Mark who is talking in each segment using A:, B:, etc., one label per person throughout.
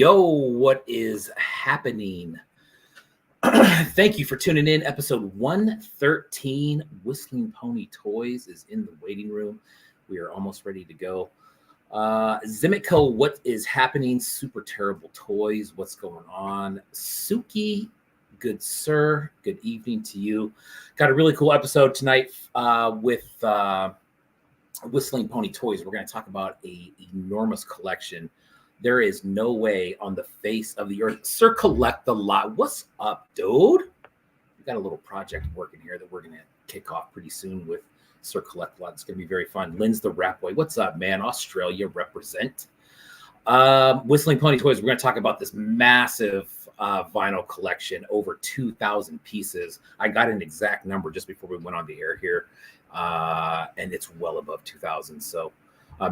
A: Yo, what is happening? Thank you for tuning in. Episode 113, Whistling Pony Toys is in the waiting room. We are almost ready to go. Zimico, what is happening? Super Terrible Toys, what's going on? Suki, good sir, good evening to you. Got a really cool episode tonight with Whistling Pony Toys. We're going to talk about an enormous collection. There is no way on the face of the earth. Sir Collect the Lot. What's up, dude? We got a little project working here that we're going to kick off pretty soon with Sir Collect the Lot. It's going to be very fun. Lynn's the Rap Boy. What's up, man? Australia represent. Whistling Pony Toys. We're going to talk about this massive vinyl collection, over 2,000 pieces. I got an exact number just before we went on the air here, and it's well above 2,000. So,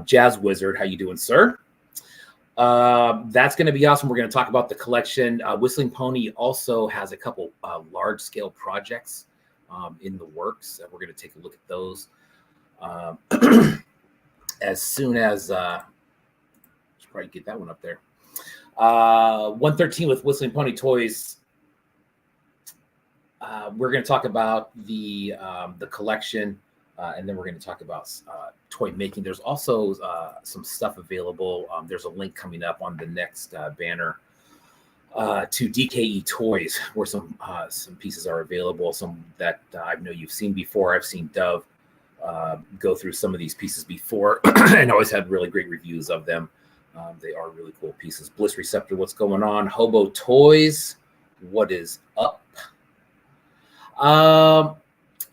A: Jazz Wizard, how you doing, sir? That's going to be awesome. We're going to talk about the collection. Whistling Pony also has a couple large-scale projects in the works. We're going to take a look at those as soon as should probably get that one up there. 113 with Whistling Pony Toys. We're going to talk about the collection, and then we're going to talk about toy making. There's also some stuff available. There's a link coming up on the next banner to DKE Toys, where some pieces are available. Some that I know you've seen before. I've seen Dove go through some of these pieces before, and always had really great reviews of them. They are really cool pieces. Bliss Receptor, what's going on? Hobo Toys, what is up?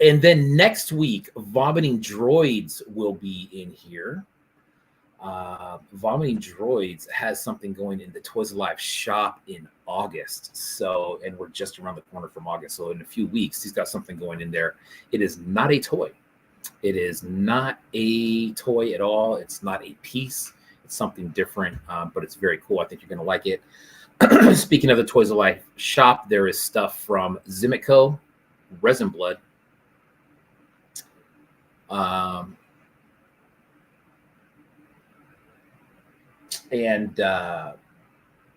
A: And then next week, Vomiting Droids will be in here. Vomiting Droids has something going in the Toys Alive shop in August. So, and we're just around the corner from August. So in a few weeks, he's got something going in there. It is not a toy. It is not a toy at all. It's not a piece. It's something different, but it's very cool. I think you're going to like it. Speaking of the Toys Alive shop, there is stuff from Zimico, Resin Blood, and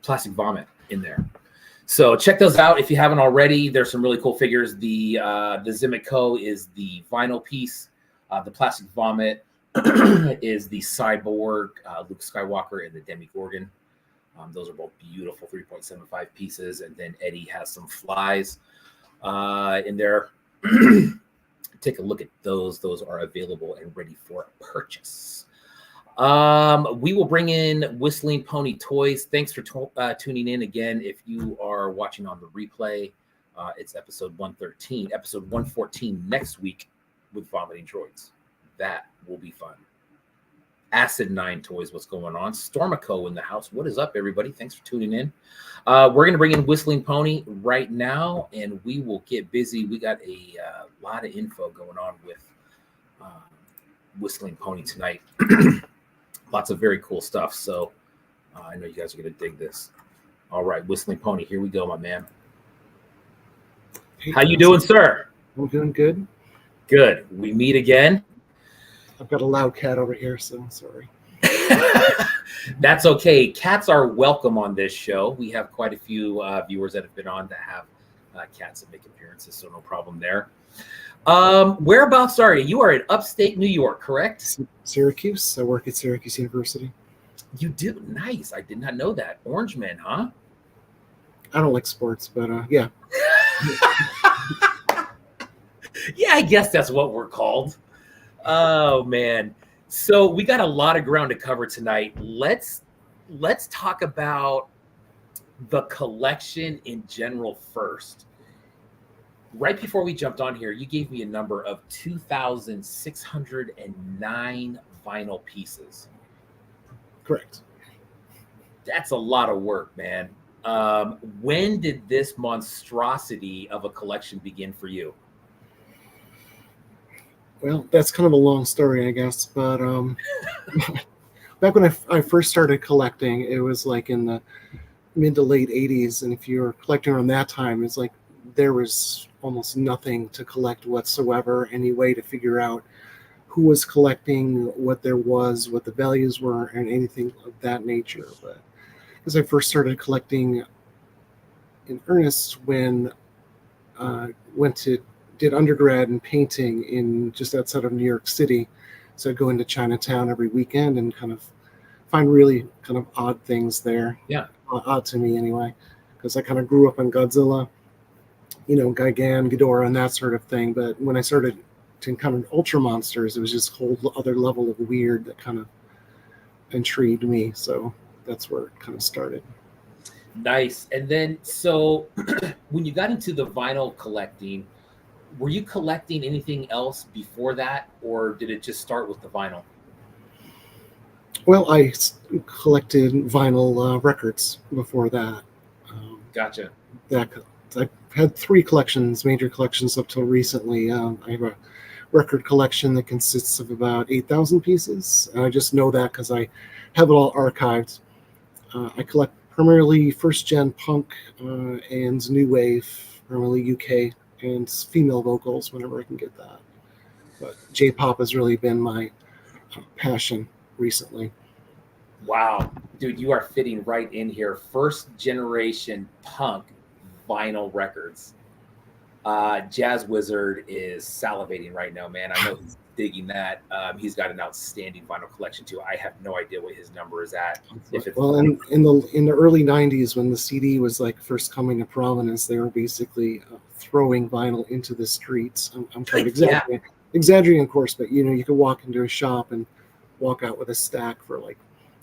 A: Plastic Vomit in there. So check those out if you haven't already. There's some really cool figures. The Zimico is the vinyl piece. The Plastic Vomit is the Cyborg, Luke Skywalker, and the Demogorgon. Those are both beautiful 3.75 pieces. And then Eddie has some flies in there. Take a look at those. Those are available and ready for purchase. We will bring in Whistling Pony Toys. Thanks for tuning in again. If you are watching on the replay, it's episode 113. Episode 114 next week with Vomiting Droids. That will be fun. Acid 9 Toys, what's going on? Stormico in the house. What is up, everybody? Thanks for tuning in. We're going to bring in Whistling Pony right now, and we will get busy. We got a lot of info going on with Whistling Pony tonight. Lots of very cool stuff. So I know you guys are going to dig this. All right, Whistling Pony, here we go, my man.
B: Hey,
A: how you doing, sir?
B: I'm doing good.
A: Good. We meet again.
B: I've got a loud cat over here, so I'm sorry.
A: That's okay. Cats are welcome on this show. We have quite a few viewers that have been on that have cats that make appearances, so no problem there. Whereabouts are you? You are in upstate New York, correct?
B: Syracuse. I work at Syracuse University.
A: You do? Nice. I did not know that. Orange Man, huh?
B: I don't like sports, but yeah.
A: Yeah, I guess that's what we're called. Oh, man. So we got a lot of ground to cover tonight. Let's talk about the collection in general first. Right before we jumped on here, you gave me a number of 2,609 vinyl pieces.
B: Correct.
A: That's a lot of work, man. When did this monstrosity of a collection begin for you?
B: Well, that's kind of a long story, I guess. But back when I first started collecting, it was like in the mid to late 80s. And if you were collecting around that time, it's like there was almost nothing to collect whatsoever, any way to figure out who was collecting, what there was, what the values were, and anything of that nature. But because I first started collecting in earnest when did undergrad in painting in just outside of New York City. So I'd go into Chinatown every weekend and kind of find really kind of odd things there.
A: Yeah.
B: Odd to me anyway, because I kind of grew up on Godzilla, Gigan, Ghidorah, and that sort of thing. But when I started to encounter ultra monsters, it was just a whole other level of weird that kind of intrigued me. So that's where it kind of started.
A: Nice. And then, so when you got into the vinyl collecting, were you collecting anything else before that, or did it just start with the vinyl?
B: Well, I collected vinyl records before that.
A: Gotcha.
B: I had 3 collections, major collections up till recently. I have a record collection that consists of about 8,000 pieces. And I just know that because I have it all archived. I collect primarily first-gen punk and new wave, primarily UK, and female vocals whenever I can get that. But J-pop has really been my passion recently.
A: Wow. Dude, you are fitting right in here. First generation punk vinyl records. Jazz Wizard is salivating right now, man. I know he's digging that. He's got an outstanding vinyl collection too. I have no idea what his number is at.
B: Well, in the early '90s, when the CD was like first coming to prominence, they were basically throwing vinyl into the streets. I'm kind of exaggerating, of course, but you could walk into a shop and walk out with a stack for like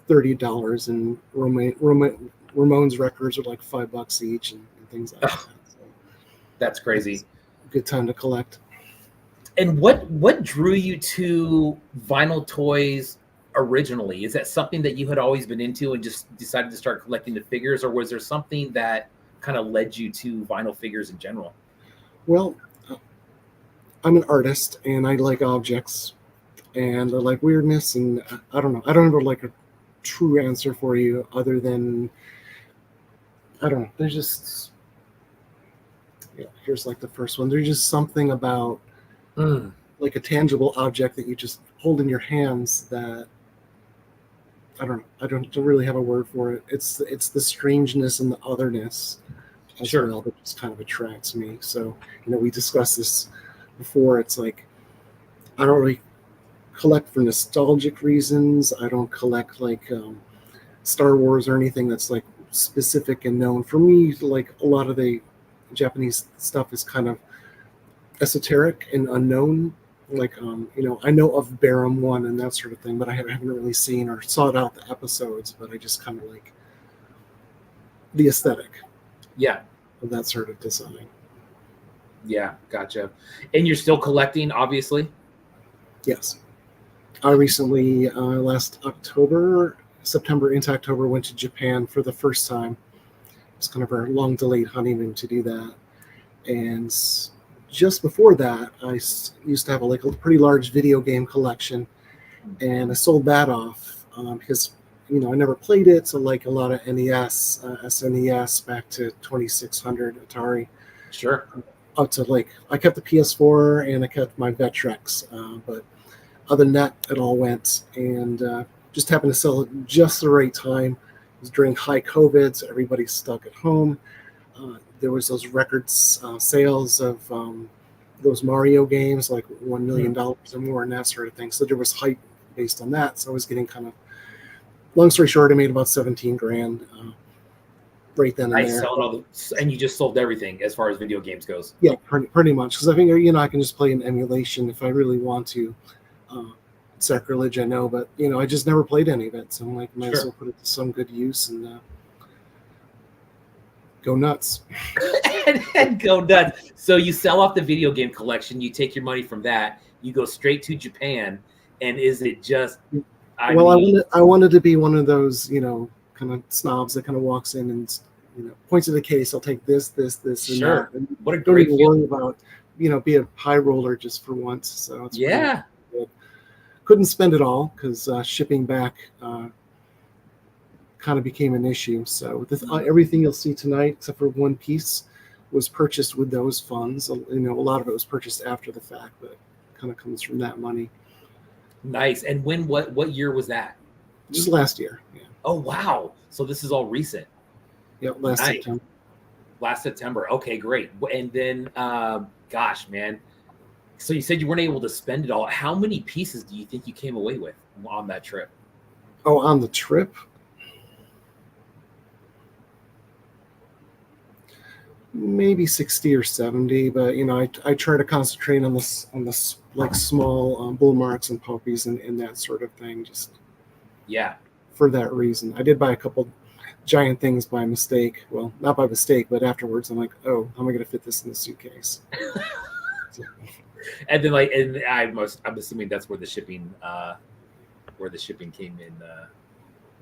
B: $30, and Ramones records are like $5 each, and things like that. So
A: that's crazy.
B: Good time to collect.
A: And what drew you to vinyl toys originally? Is that something that you had always been into and just decided to start collecting the figures, or was there something that kind of led you to vinyl figures in general?
B: Well, I'm an artist and I like objects and I like weirdness, and I don't know. I don't have like a true answer for you other than I don't know. There's just here's like the first one. There's just something about like a tangible object that you just hold in your hands that I don't know. I don't really have a word for it. It's the strangeness and the otherness as well that just kind of attracts me. So we discussed this before. It's like I don't really collect for nostalgic reasons. I don't collect like Star Wars or anything that's like specific and known. For me, like a lot of the Japanese stuff is kind of esoteric and unknown. Like I know of Barum 1 and that sort of thing, but I haven't really seen or sought out the episodes. But I just kind of like the aesthetic, of that sort of design.
A: Yeah, gotcha. And you're still collecting, obviously?
B: Yes. I recently, last September into October, went to Japan for the first time. It's kind of our long delayed honeymoon to do that. And just before that, I used to have a pretty large video game collection, and I sold that off because I never played it. So like a lot of NES, SNES back to 2600 Atari.
A: Sure.
B: Up to I kept the PS4 and I kept my Vectrex, but other than that, it all went, and just happened to sell it just the right time. It was during high COVID, so everybody's stuck at home. There was those records sales of those Mario games, like $1 million or more, and that sort of thing. So there was hype based on that. So I was getting kind of, long story short, I made about 17 grand right then and there.
A: And you just sold everything as far as video games goes.
B: Yeah, pretty much. Because I think I can just play an emulation if I really want to. Sacrilege, I know, but I just never played any of it. So I'm like, might as well put it to some good use and go nuts.
A: and go nuts. So you sell off the video game collection, you take your money from that, you go straight to Japan, and is it just I
B: wanted to be one of those, kind of snobs that kind of walks in and points at the case, I'll take this, and that. And
A: what a great
B: worry about, be a high roller just for once. So it's good. Couldn't spend it all because shipping back kind of became an issue. So everything you'll see tonight, except for one piece, was purchased with those funds. A lot of it was purchased after the fact, but it kind of comes from that money.
A: Nice. And what year was that?
B: Just last year. Yeah.
A: Oh wow! So this is all recent.
B: Yep, last
A: Nice.
B: September.
A: Last September. Okay, great. And then, gosh, man. So you said you weren't able to spend it all. How many pieces do you think you came away with on that trip?
B: Oh, on the trip, maybe 60 or 70, but I try to concentrate on this like small bull marks and poppies and that sort of thing, just
A: Yeah.
B: for that reason. I did buy a couple giant things by mistake. Well, not by mistake, but afterwards I'm like, oh, how am I going to fit this in the suitcase?
A: And then and I'm assuming that's where the shipping came in.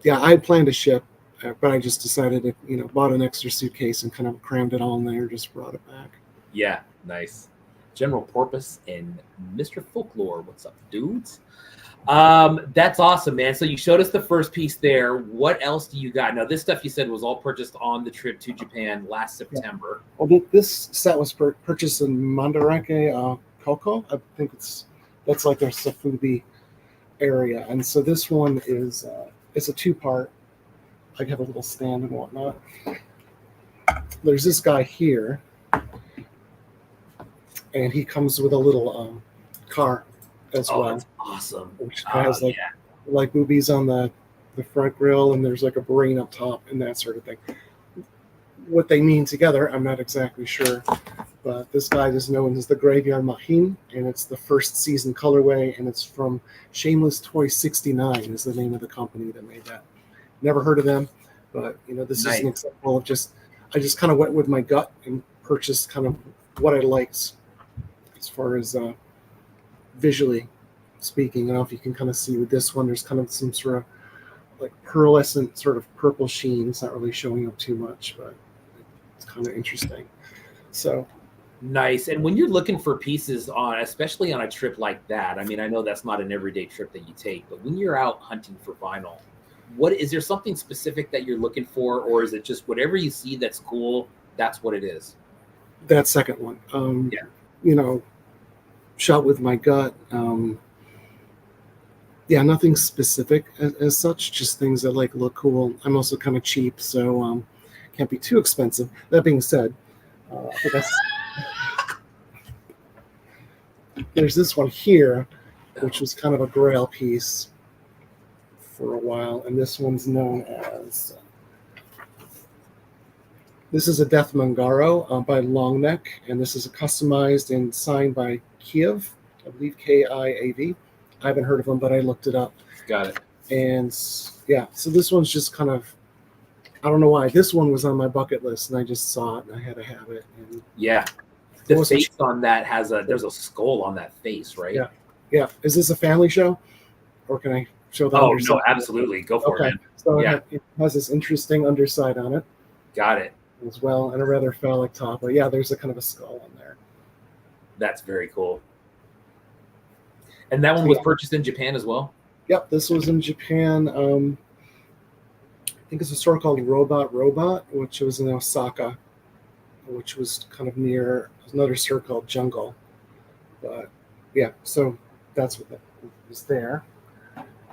B: Yeah, I had planned to ship, but I just decided to, bought an extra suitcase and kind of crammed it all in there, just brought it back.
A: Yeah, nice. General Porpoise and Mr. Folklore. What's up, dudes? That's awesome, man. So you showed us the first piece there. What else do you got? Now, this stuff you said was all purchased on the trip to Japan last September.
B: Yeah. Well, this set was purchased in Mandarake, Koko. I think that's like their Safubi area. And so this one is it's a two-part. I have a little stand and whatnot. There's this guy here, and he comes with a little car as well.
A: That's awesome.
B: Which has like boobies on the front grill, and there's like a brain up top and that sort of thing. What they mean together, I'm not exactly sure, but this guy is known as the Graveyard Mahin, and it's the first season colorway, and it's from Shameless Toy 69 is the name of the company that made that. Never heard of them, but this is an example of I just kind of went with my gut and purchased kind of what I liked as far as visually speaking. I don't know if you can kind of see with this one, there's kind of some sort of like pearlescent sort of purple sheen. It's not really showing up too much, but it's kind of interesting. So
A: nice. And when you're looking for pieces especially on a trip like that, I mean, I know that's not an everyday trip that you take, but when you're out hunting for vinyl, is there something specific that you're looking for, or is it just whatever you see that's cool, that's what it is?
B: That second one. Shot with my gut. Nothing specific as such, just things that look cool. I'm also kind of cheap, so can't be too expensive. That being said, there's this one here, which was kind of a grail piece for a while, and this one's known as this is a Death Mangaro by Longneck, and this is a customized and signed by Kiev, I believe Kiav. I haven't heard of them, but I looked it up.
A: Got it.
B: And so this one's just kind of, I don't know why. This one was on my bucket list, and I just saw it, and I had to have it. And
A: the face on that there's a skull on that face, right?
B: Yeah. Is this a family show, or can I show the underside?
A: No, absolutely. Go for it, man.
B: So it has this interesting underside on it.
A: Got it.
B: As well, and a rather phallic top. But there's a kind of a skull on there.
A: That's very cool. And that one was purchased in Japan as well?
B: Yep, this was in Japan. I think it's a store called Robot, which was in Osaka, which was kind of near another store called Jungle. But so that's what was there.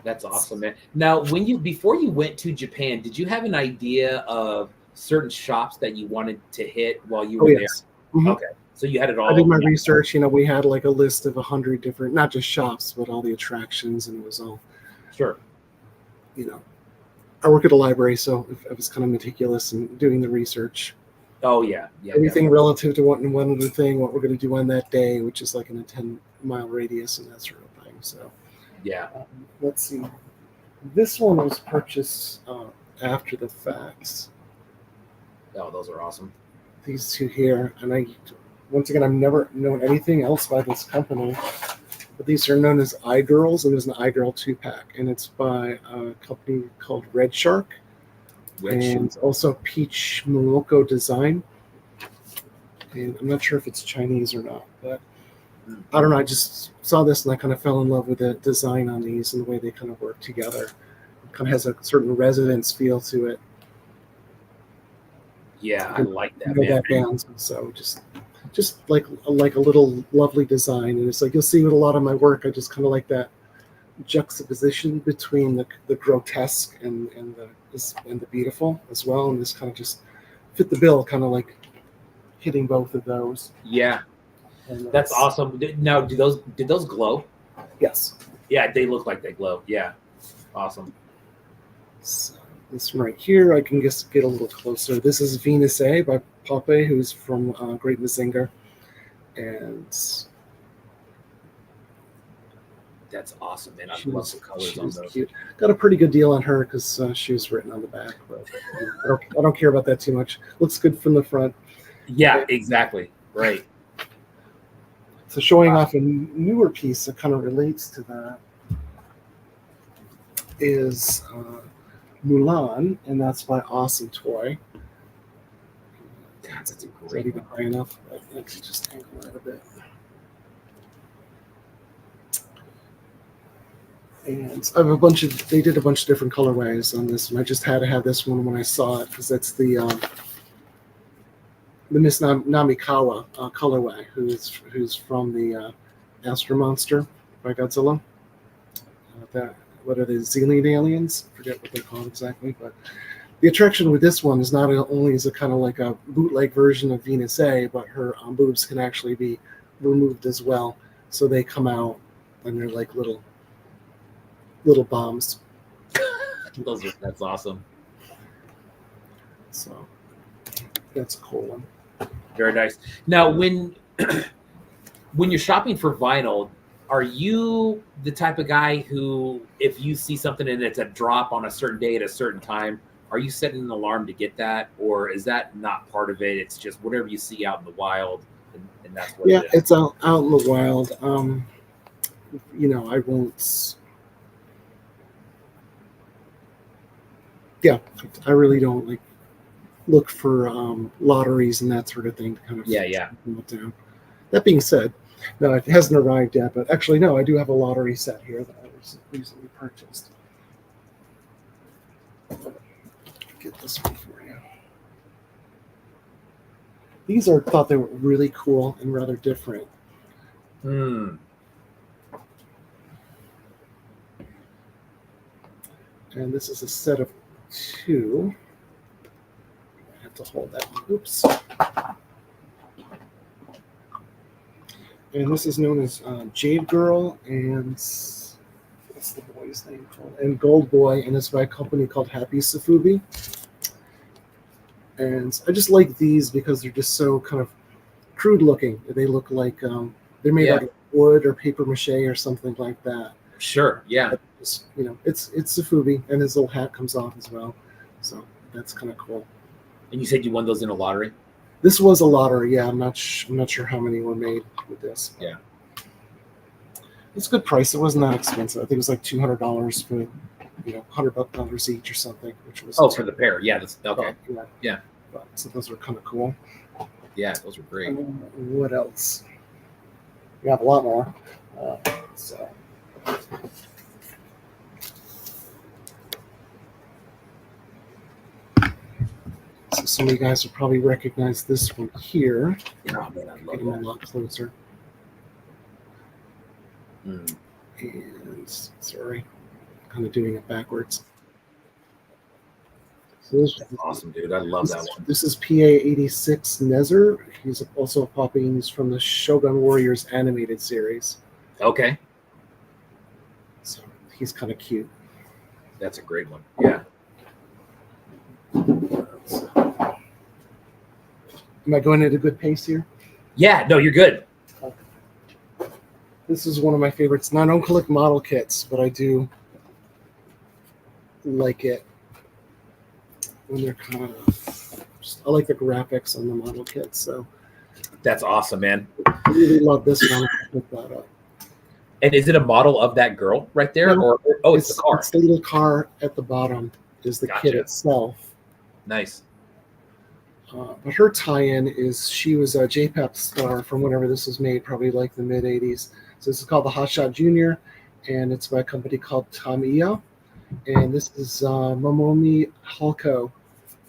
A: That's awesome, man. Now, before you went to Japan, did you have an idea of certain shops that you wanted to hit while you were there?
B: Mm-hmm.
A: Okay. So you had it all.
B: I did my research. We had like a list of 100 different, not just shops, but all the attractions, and it was all.
A: Sure.
B: I work at a library, so I was kind of meticulous in doing the research.
A: Oh yeah.
B: Everything relative to one other thing, what we're going to do on that day, which is like in a 10-mile radius and that sort of thing. So.
A: Yeah.
B: Let's see. This one was purchased after the facts.
A: Oh, those are awesome.
B: These two here, and once again, I've never known anything else by this company, but these are known as iGirls, and there's an iGirl 2-pack, and it's by a company called Red Shark, and also Peach Momoko Design, and I'm not sure if it's Chinese or not, but I don't know, I just saw this and I kind of fell in love with the design on these and the way they kind of work together. It kind of has a certain residence feel to it.
A: Yeah, I like that.
B: That band, so just like a little lovely design, and it's like you'll see with a lot of my work. I just kind of like that juxtaposition between the grotesque and the beautiful as well, and this kind of just fit the bill, kind of like hitting both of those.
A: Yeah,
B: And
A: that's awesome. Now, did those glow?
B: Yes.
A: Yeah, they look like they glow. Yeah, awesome.
B: So this one right here, I can just get a little closer. This is Venus A by Poppe, who's from Great Mazinger, and
A: That's awesome, man. I love the colors on those.
B: Cute. Got a pretty good deal on her because she was written on the back, but I don't care about that too much. Looks good from the front.
A: Yeah, exactly. Right.
B: So showing off a newer piece that kind of relates to that is Mulan, and that's by Awesome Toy.
A: God, that's a
B: Is that
A: great
B: even
A: one.
B: high enough? I can just angle that a bit. And I have a bunch of, they did a bunch of different colorways on this one. I just had to have this one when I saw it because that's the Miss Namikawa colorway, who's from the Astro Monster by Godzilla. What are the Xenon aliens? I forget what they're called exactly, but the attraction with this one is not only is it kind of like a bootleg version of Venus A, but her boobs can actually be removed as well, so they come out and they're like little bombs.
A: That's awesome.
B: So that's a cool one.
A: Very nice. Now, when you're shopping for vinyl, are you the type of guy who, if you see something and it's a drop on a certain day at a certain time, are you setting an alarm to get that, or is that not part of it? It's just whatever you see out in the wild, and that's what.
B: Yeah,
A: it is.
B: it's out in the wild. I won't. Yeah, I really don't like look for lotteries and that sort of thing to kind of come down. That being said, no, it hasn't arrived yet, but actually, no, I do have a lottery set here that I recently purchased. Get this one for you. These thought they were really cool and rather different.
A: Hmm.
B: And this is a set of 2. I have to hold that one. Oops. And this is known as Jade Girl, and what's the boy's name called? And Gold Boy, and it's by a company called Happy Safubi. And I just like these because they're just so kind of crude looking. They look like they're made out of wood or paper mache or something like that.
A: Sure. Yeah.
B: But just, it's Safubi, and his little hat comes off as well. So that's kind of cool.
A: And you said you won those in a lottery?
B: This was a lottery. Yeah, I'm not sure how many were made with this.
A: Yeah.
B: It's a good price. It wasn't that expensive. I think it was like $200 for, $100 each or something, which was
A: for the pair. Yeah, that's okay. Yeah.
B: So those were kind of cool.
A: Yeah, those were great.
B: What else? We have a lot more. So some of you guys will probably recognize this one here.
A: Oh, man, I love
B: Getting a
A: that.
B: lot closer.
A: Mm.
B: And sorry, kind of doing it backwards. So this,
A: Awesome, dude. I love that one.
B: This is PA86 Nezer. He's also popping. He's from the Shogun Warriors animated series.
A: Okay.
B: So he's kind of cute.
A: That's a great one. Yeah.
B: Am I going at a good pace here?
A: Yeah, no, you're good.
B: This is one of my favorites. Now, I don't collect model kits, but I do like it when they're kind of. I like the graphics on the model kits, so.
A: That's awesome, man.
B: I really love this one. Pick that up.
A: And is it a model of that girl right there,
B: No,
A: or it's the car?
B: It's the little car at the bottom. Is the kit itself.
A: Nice.
B: But her tie-in is she was a JPEP star from whenever this was made, probably like the mid '80s. So this is called the Hotshot Junior, and it's by a company called Tamiya. And this is Momomi Halko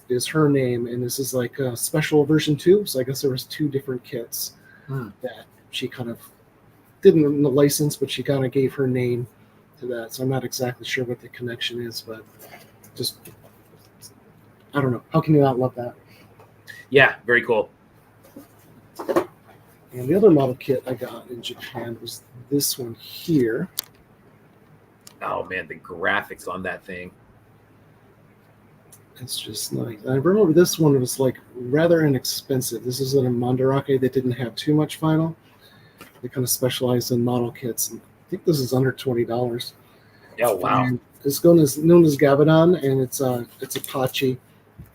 B: is her name, and this is like a special version 2. So I guess there was 2 different kits that she kind of didn't license, but she kind of gave her name to that, so I'm not exactly sure what the connection is, but just I don't know. How can you not love that?
A: Yeah, very cool.
B: And the other model kit I got in Japan was this one here.
A: Oh man, the graphics on that thing.
B: It's just nice. I remember this one was like rather inexpensive. This is a Mandarake that didn't have too much vinyl. They kind of specialized in model kits. And I think this is under $20.
A: Oh wow.
B: And it's known as Gavadon, and it's Apache,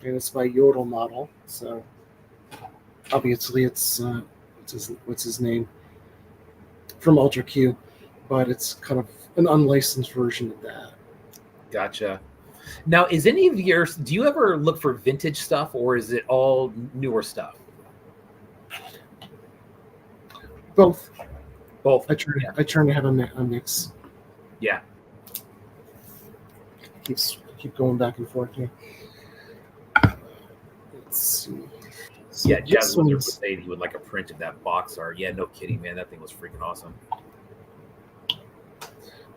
B: and it's by Yodel Model. So obviously it's what's his name from Ultra Q, but it's kind of an unlicensed version of that.
A: Gotcha. Now, is any of yours? Do you ever look for vintage stuff, or is it all newer stuff?
B: Both.
A: Both.
B: I try to have a mix.
A: Yeah.
B: Keep going back and forth here. Let's see. So
A: Yeah, Jazz
B: this
A: Wizard would
B: one's-
A: say he would like a print of that box art. Yeah, no kidding, man. That thing was freaking awesome.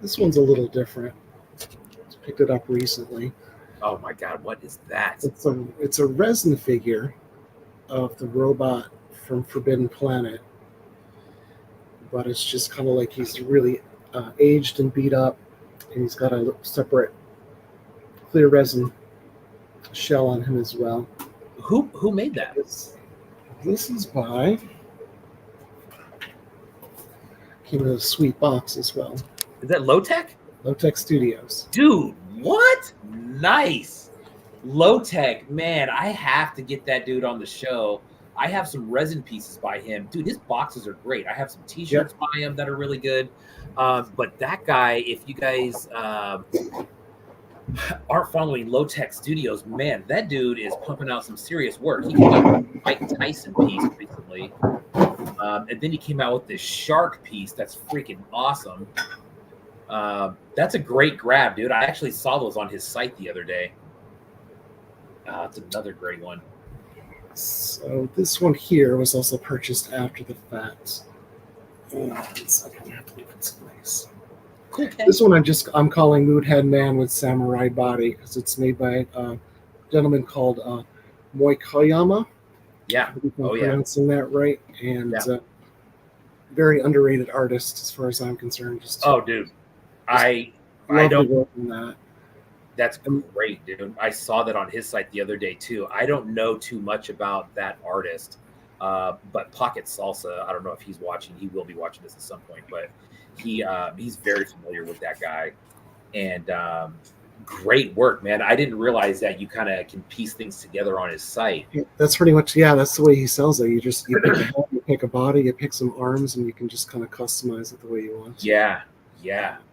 B: This one's a little different. Just picked it up recently.
A: Oh my God, what is that?
B: It's a resin figure of the robot from Forbidden Planet, but it's just kind of like he's really aged and beat up, and he's got a separate clear resin shell on him as well.
A: Who made that?
B: This is by came in a sweet box as well.
A: Is that Low Tech?
B: Low Tech Studios.
A: Dude, what? Nice. Low Tech, man, I have to get that dude on the show. I have some resin pieces by him. Dude, his boxes are great. I have some t-shirts by him that are really good. But that guy, if you guys aren't following Low Tech Studios, man, that dude is pumping out some serious work. He came out with a Mike Tyson piece recently. And then he came out with this shark piece that's freaking awesome. That's a great grab, dude. I actually saw those on his site the other day. It's another great one.
B: So this one here was also purchased after the fact. I have to leave its place.
A: Okay.
B: This one I'm calling Moodhead Man with Samurai Body because it's made by a gentleman called Moikoyama.
A: Yeah.
B: If I'm
A: Oh, yeah.
B: pronouncing that right. And very underrated artist as far as I'm concerned.
A: Oh, dude. I
B: love
A: don't.
B: the work in that.
A: That's great, dude. I saw that on his site the other day too. I don't know too much about that artist, but Pocket Salsa. I don't know if he's watching. He will be watching this at some point, but he's very familiar with that guy, and great work, man. I didn't realize that you kind of can piece things together on his site.
B: That's pretty much that's the way he sells it. You pick a head, you pick a body, you pick some arms, and you can just kind of customize it the way you want.
A: Yeah.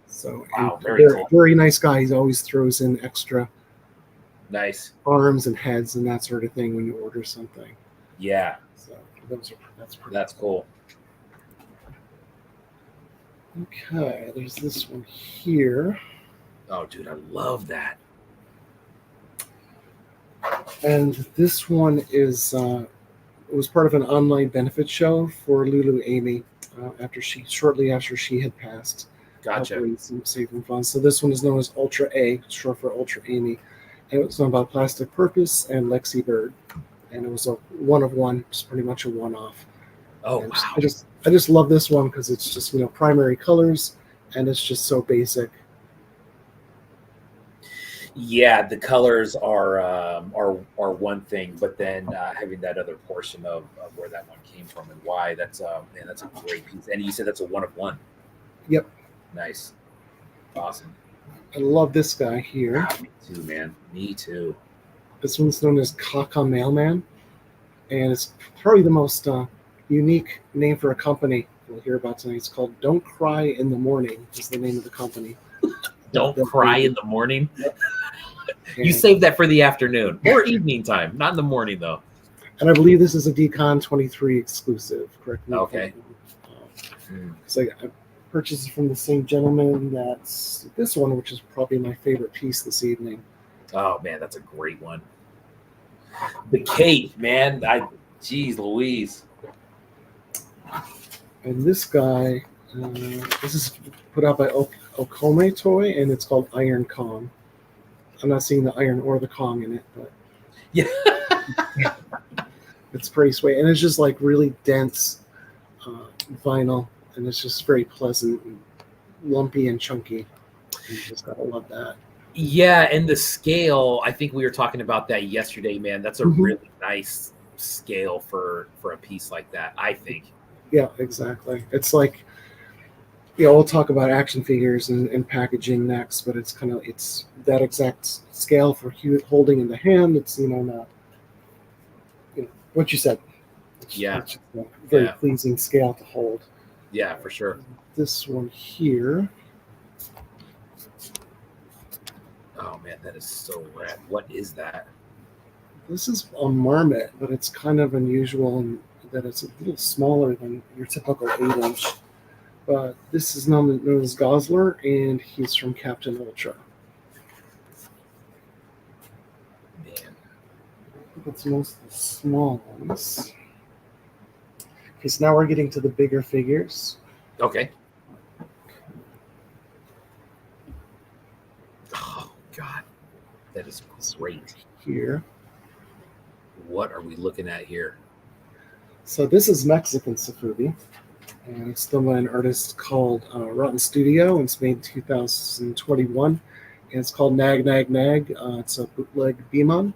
B: So
A: Wow, very cool.
B: very nice guy. He always throws in extra
A: Nice.
B: arms and heads and that sort of thing when you order something.
A: Yeah,
B: So that's pretty.
A: that's cool.
B: Okay, there's this one here,
A: Oh, dude, I love that.
B: and this one is it was part of an online benefit show for Lulu Amy shortly after she had passed.
A: Gotcha.
B: Helping some saving funds. So this one is known as Ultra A, short for Ultra Amy. And it was about Plastic Purpose and Lexi Bird. And it was a one of one, just pretty much a one-off.
A: Oh,
B: And
A: wow.
B: I just love this one because it's just primary colors and it's just so basic.
A: Yeah, the colors are one thing, but then having that other portion of where that one came from and why, that's a great piece. And you said that's a one of one.
B: Yep.
A: Nice. Awesome.
B: I love this guy here.
A: Me too, man. Me too.
B: This one's known as Kaka Mailman. And it's probably the most unique name for a company we'll hear about tonight. It's called Don't Cry in the Morning is the name of the company.
A: Don't cry in the morning. You
B: And-
A: save that for the afternoon or evening time, not in the morning though.
B: And I believe this is a Decon 23 exclusive, correct me?
A: Okay.
B: So I purchased it from the same gentleman that's this one, which is probably my favorite piece this evening.
A: Oh man, that's a great one. The cake, man. Geez Louise.
B: And this guy, this is put out by Okome toy, and it's called Iron Kong. I'm not seeing the iron or the Kong in it, but
A: Yeah.
B: it's pretty sweet. And it's just like really dense vinyl, and it's just very pleasant, and lumpy and chunky. You just gotta love that.
A: Yeah, and the scale, I think we were talking about that yesterday, man. That's a
B: Mhm.
A: really nice scale for a piece like that, I think.
B: Yeah, exactly. It's like, we'll talk about action figures and packaging next, but it's that exact scale for holding in the hand. It's not what you said.
A: Yeah.
B: It's just a very
A: Yeah.
B: pleasing scale to hold.
A: Yeah, for sure.
B: This one here,
A: Oh man, that is so rad. What is that?
B: this is a marmot, but it's kind of unusual in that it's a little smaller than your typical 8-inch. But this is known as Gosler, and he's from Captain Ultra.
A: Man.
B: That's most of the small ones. Okay, so now we're getting to the bigger figures.
A: Okay. Oh god. That is great.
B: Here.
A: What are we looking at here?
B: So this is Mexican Safubi, and it's done by an artist called Rotten Studio, and it's made in 2021, and it's called Nag Nag Nag. It's a bootleg Beemon.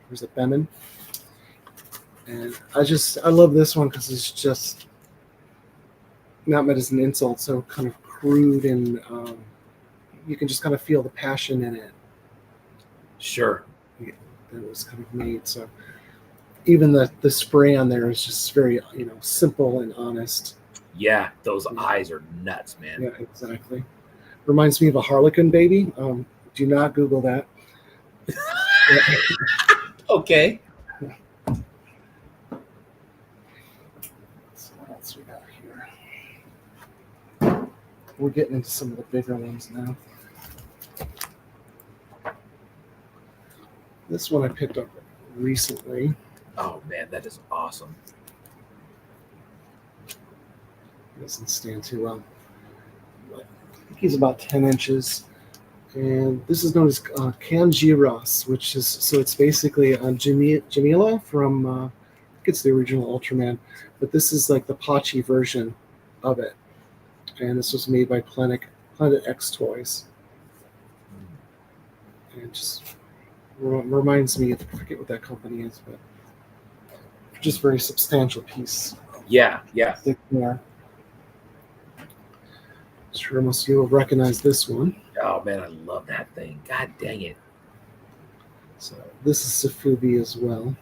B: There's a Bemin. And I love this one because it's just not meant as an insult, so kind of crude, and you can just kind of feel the passion in it
A: Sure.
B: that was kind of made. So even the spray on there is just very simple and honest.
A: Yeah, those eyes are nuts, man.
B: Yeah, exactly. Reminds me of a Harlequin baby. Do not Google that.
A: Okay.
B: So what else we got here? We're getting into some of the bigger ones now. This one I picked up recently.
A: Oh man, that is awesome.
B: It doesn't stand too well. But I think he's about 10 inches. And this is known as Kanjiros, which is, so it's basically Jamila from, I think it's the original Ultraman, but this is like the Pachi version of it. And this was made by Planet X Toys. And it just reminds me, I forget what that company is, but just very substantial piece.
A: Yeah, yeah.
B: Thick there. Sure, most of you will recognize this one.
A: Oh man, I love that thing. God dang it.
B: So this is Safubi as well.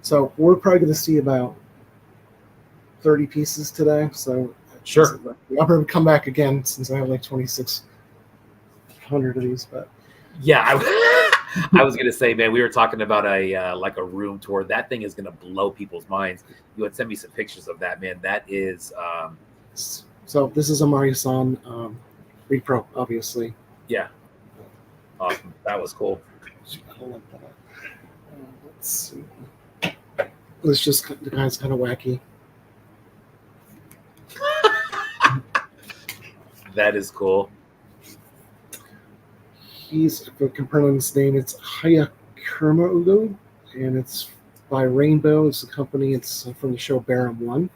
B: So we're probably going to see about 30 pieces today. So
A: Sure.
B: I'll probably come back again since I have like 2,600 of these. But
A: Yeah, I was gonna say, man, we were talking about a like a room tour. That thing is gonna blow people's minds. You would send me some pictures of that, man. That is
B: so this is a Mario-san repro, obviously.
A: yeah. Awesome. That was cool.
B: Let's see. It's just the guy's kind of wacky.
A: That is cool.
B: If I can pronounce his name, it's Hayakurma Udo, and it's by Rainbow. It's a company. It's from the show Barum 1.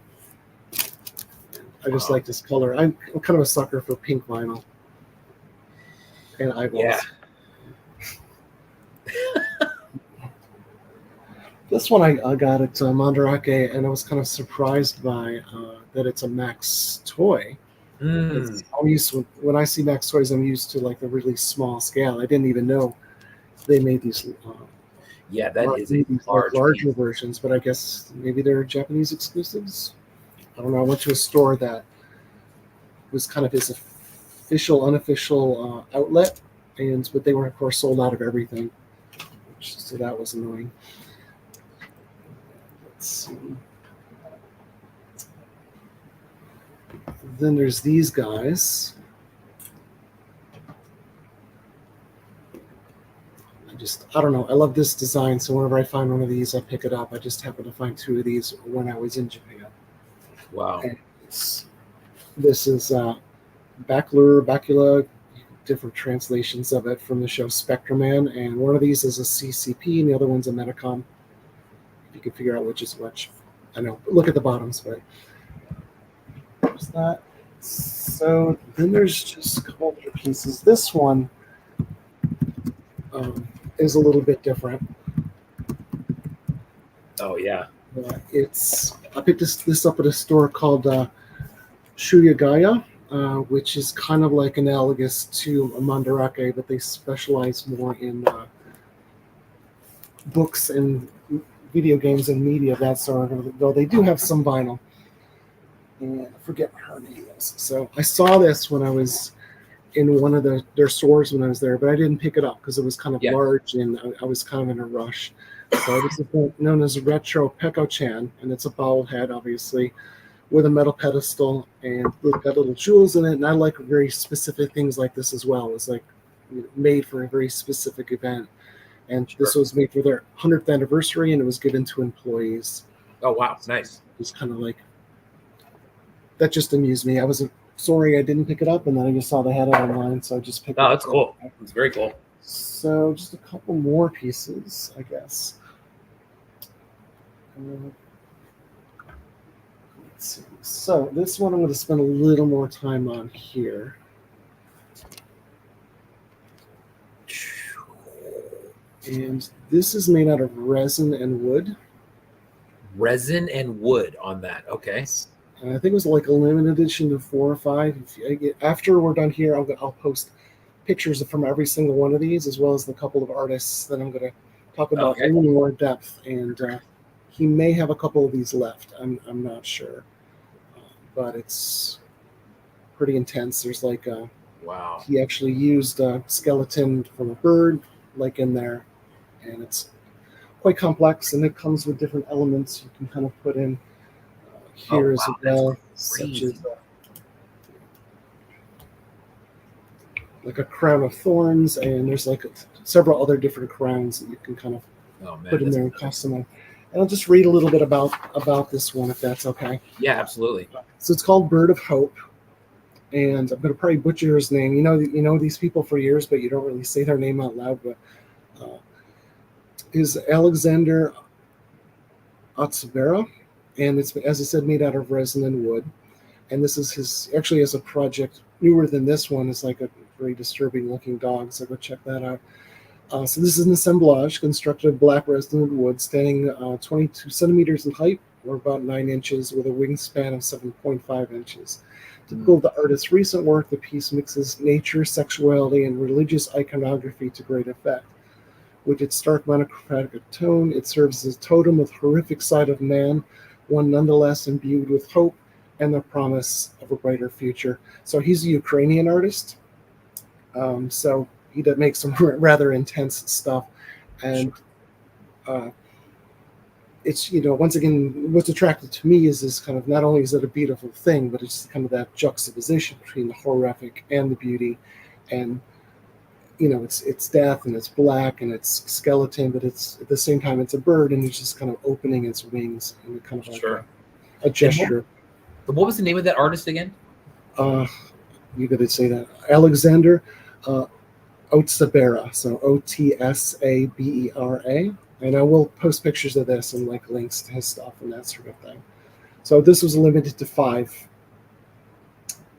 B: I just like this color. I'm kind of a sucker for pink vinyl and eyeballs.
A: Yeah.
B: This one I got at Mandarake, and I was kind of surprised by that it's a Max toy.
A: Mm.
B: I'm used to, when I see Max toys, I'm used to like the really small scale. I didn't even know they made these.
A: Yeah, that is a
B: larger
A: piece.
B: versions, but I guess maybe they're Japanese exclusives. I don't know. I went to a store that was kind of his official, unofficial outlet, but they were of course sold out of everything, so that was annoying. Let's see. Then there's these guys. I don't know. I love this design, so whenever I find one of these, I pick it up. I just happened to find two of these when I was in Japan.
A: Wow.
B: And this is Bacula, different translations of it from the show Spectreman, and one of these is a CCP and the other one's a Metacom. If you can figure out which is which. I know, look at the bottoms, but there's that. So then there's just a couple other pieces. This one is a little bit different.
A: Oh yeah.
B: I picked this up at a store called Shuyagaya, which is kind of like analogous to a Mandarake, but they specialize more in books and video games and media, that sort of, though they do have some vinyl. And I forget what her name is. So I saw this when I was in one of their stores when I was there, but I didn't pick it up because it was kind of large and I was kind of in a rush. So this is known as Retro Peko-chan, and it's a bowl head, obviously, with a metal pedestal, and it's got little jewels in it. And I like very specific things like this as well. It's like made for a very specific event. And this was made for their 100th anniversary, and it was given to employees.
A: Oh, wow. Nice.
B: It's kind of like, that just amused me. I was sorry I didn't pick it up, and then I just saw they had it online, so I just picked it up.
A: Oh, that's cool. It's very cool.
B: So just a couple more pieces, I guess. Let's see. So this one I'm going to spend a little more time on here. And this is made out of resin and wood.
A: Resin and wood on that. Okay.
B: And I think it was like a limited edition of 4 or 5. After we're done here, I'll post pictures from every single one of these, as well as the couple of artists that I'm going to talk about in a little more depth. And he may have a couple of these left. I'm not sure. But it's pretty intense. There's like
A: wow.
B: He actually used a skeleton from a bird, like in there. And it's quite complex, and it comes with different elements you can kind of put in here as well, such as like a crown of thorns, and there's like several other different crowns that you can kind of put in there and customize. And I'll just read a little bit about this one, if that's okay.
A: Yeah, absolutely. So
B: it's called Bird of Hope, and I'm going to probably butcher his name. You know these people for years, but you don't really say their name out loud. But is Alexander Otsubera, and it's, as I said, made out of resin and wood. And this is his, actually has a project newer than this one. It's like a very disturbing looking dog, so go check that out. So this is an assemblage constructed of black resin and wood, standing 22 centimeters in height, or about 9 inches, with a wingspan of 7.5 inches. Typical of the artist's recent work, the piece mixes nature, sexuality, and religious iconography to great effect. With its stark monochromatic tone, it serves as a totem of horrific side of man, one nonetheless imbued with hope and the promise of a brighter future. So he's a Ukrainian artist. So he does make some rather intense stuff. And it's, once again, what's attractive to me is this kind of, not only is it a beautiful thing, but it's kind of that juxtaposition between the horrific and the beauty. And it's death, and it's black, and it's skeleton, but it's at the same time it's a bird, and it's just kind of opening its wings and kind of like a gesture.
A: What was the name of that artist again?
B: You got to say that. Alexander Otsubera, so Otsabera, and I will post pictures of this and like links to his stuff and that sort of thing. So this was limited to 5,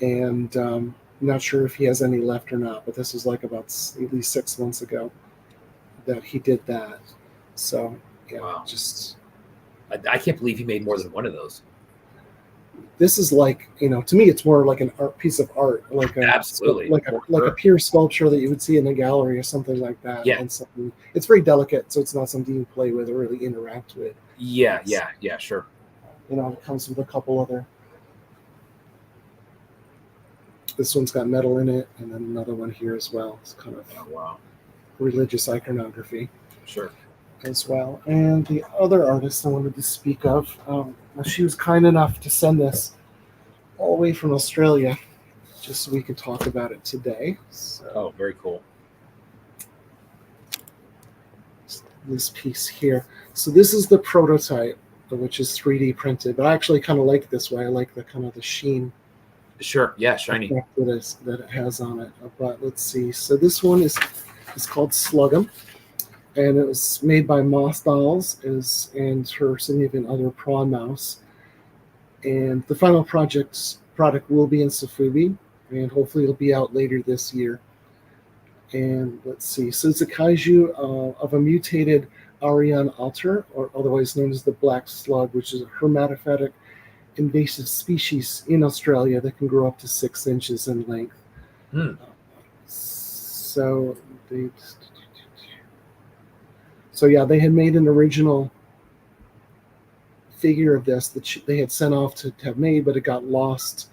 B: and I'm not sure if he has any left or not, but this was like about at least 6 months ago that he did that. So yeah,
A: wow.
B: Just
A: I can't believe he made more than one of those.
B: This is like, to me, it's more like an art piece of art, like
A: absolutely
B: like a pure sculpture that you would see in a gallery or something like that.
A: Yeah,
B: and something, it's very delicate, so it's not something you play with or really interact with.
A: Yeah, sure.
B: It comes with a couple other. This one's got metal in it, and then another one here as well. It's kind of religious iconography.
A: Sure.
B: As well. And the other artist I wanted to speak of, she was kind enough to send this all the way from Australia, just so we could talk about it today. So,
A: very cool.
B: This piece here. So this is the prototype, which is 3D printed, but I actually kind of like this way. I like the kind of the sheen
A: Sure. Yeah. Shiny.
B: effect that it has on it. But let's see. So this one is called Slug'em, and it was made by Moss Dolls and her significant other Prawn Mouse. And the final product will be in Sofubi, and hopefully it'll be out later this year. And let's see. So it's a kaiju of a mutated Arian otter, or otherwise known as the black slug, which is a hermaphroditic invasive species in Australia that can grow up to 6 inches in length.
A: Hmm.
B: So yeah, they had made an original figure of this that they had sent off to have made, but it got lost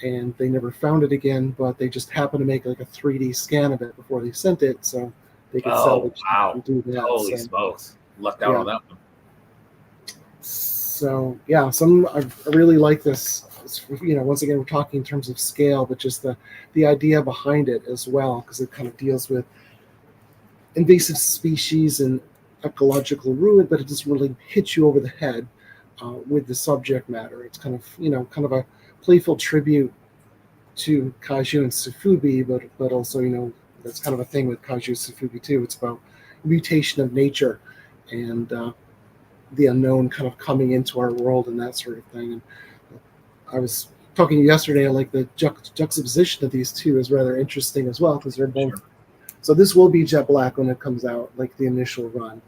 B: and they never found it again. But they just happened to make like a 3D scan of it before they sent it, so they could sell it and do that.
A: Holy smokes! Lucked out on that one.
B: So yeah, I really like this. Once again, we're talking in terms of scale, but just the idea behind it as well, because it kind of deals with invasive species and ecological ruin, but it doesn't really hit you over the head with the subject matter. It's kind of a playful tribute to kaiju and Sofubi, but also that's kind of a thing with kaiju Sofubi too. It's about mutation of nature and the unknown kind of coming into our world and that sort of thing. And I was talking to you yesterday, like the juxtaposition of these two is rather interesting as well, because they're both. Sure. So this will be jet black when it comes out, like the initial run.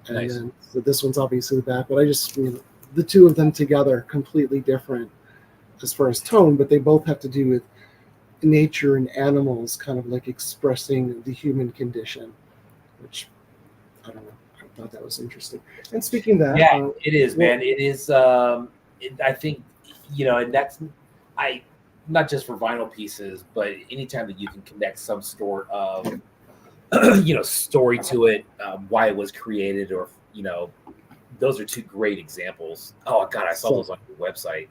B: And
A: nice.
B: Then, so this one's obviously the back, but I just the two of them together, completely different as far as tone, but they both have to do with nature and animals kind of like expressing the human condition, which I don't know. I thought that was interesting. And speaking of that,
A: yeah, it is, man. It is. I think and that's not just for vinyl pieces, but anytime that you can connect some sort of story to it, why it was created, or those are two great examples. Oh God, I saw those on your website.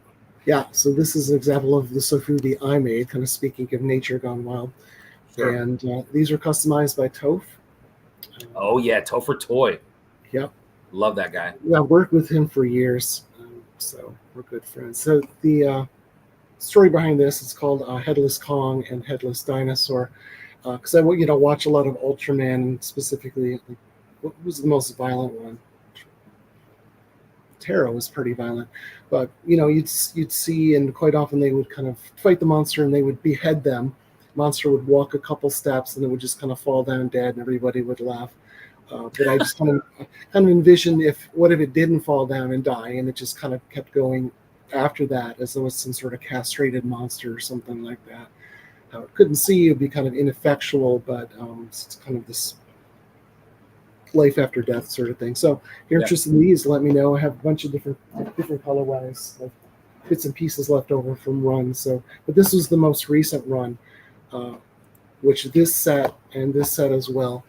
B: Yeah, so this is an example of the Sofubi I made, kind of speaking of nature gone wild. Sure. And these are customized by Toph.
A: Oh yeah, Topher Toy.
B: Yep.
A: Love that guy.
B: Yeah, I've worked with him for years, so we're good friends. So the story behind this is called Headless Kong and Headless Dinosaur, because I watch a lot of Ultraman, specifically. What was the most violent one? Terra was pretty violent, but you'd see, and quite often they would kind of fight the monster and they would behead them. Monster would walk a couple steps and it would just kind of fall down dead, and everybody would laugh. But I just kind of envisioned what if it didn't fall down and die, and it just kind of kept going after that, as though it's some sort of castrated monster or something like that. It couldn't see, it'd be kind of ineffectual, but it's kind of this life after death sort of thing. So if you're interested in these, let me know. I have a bunch of different colorways, like bits and pieces left over from runs. But this was the most recent run, which this set and this set as well,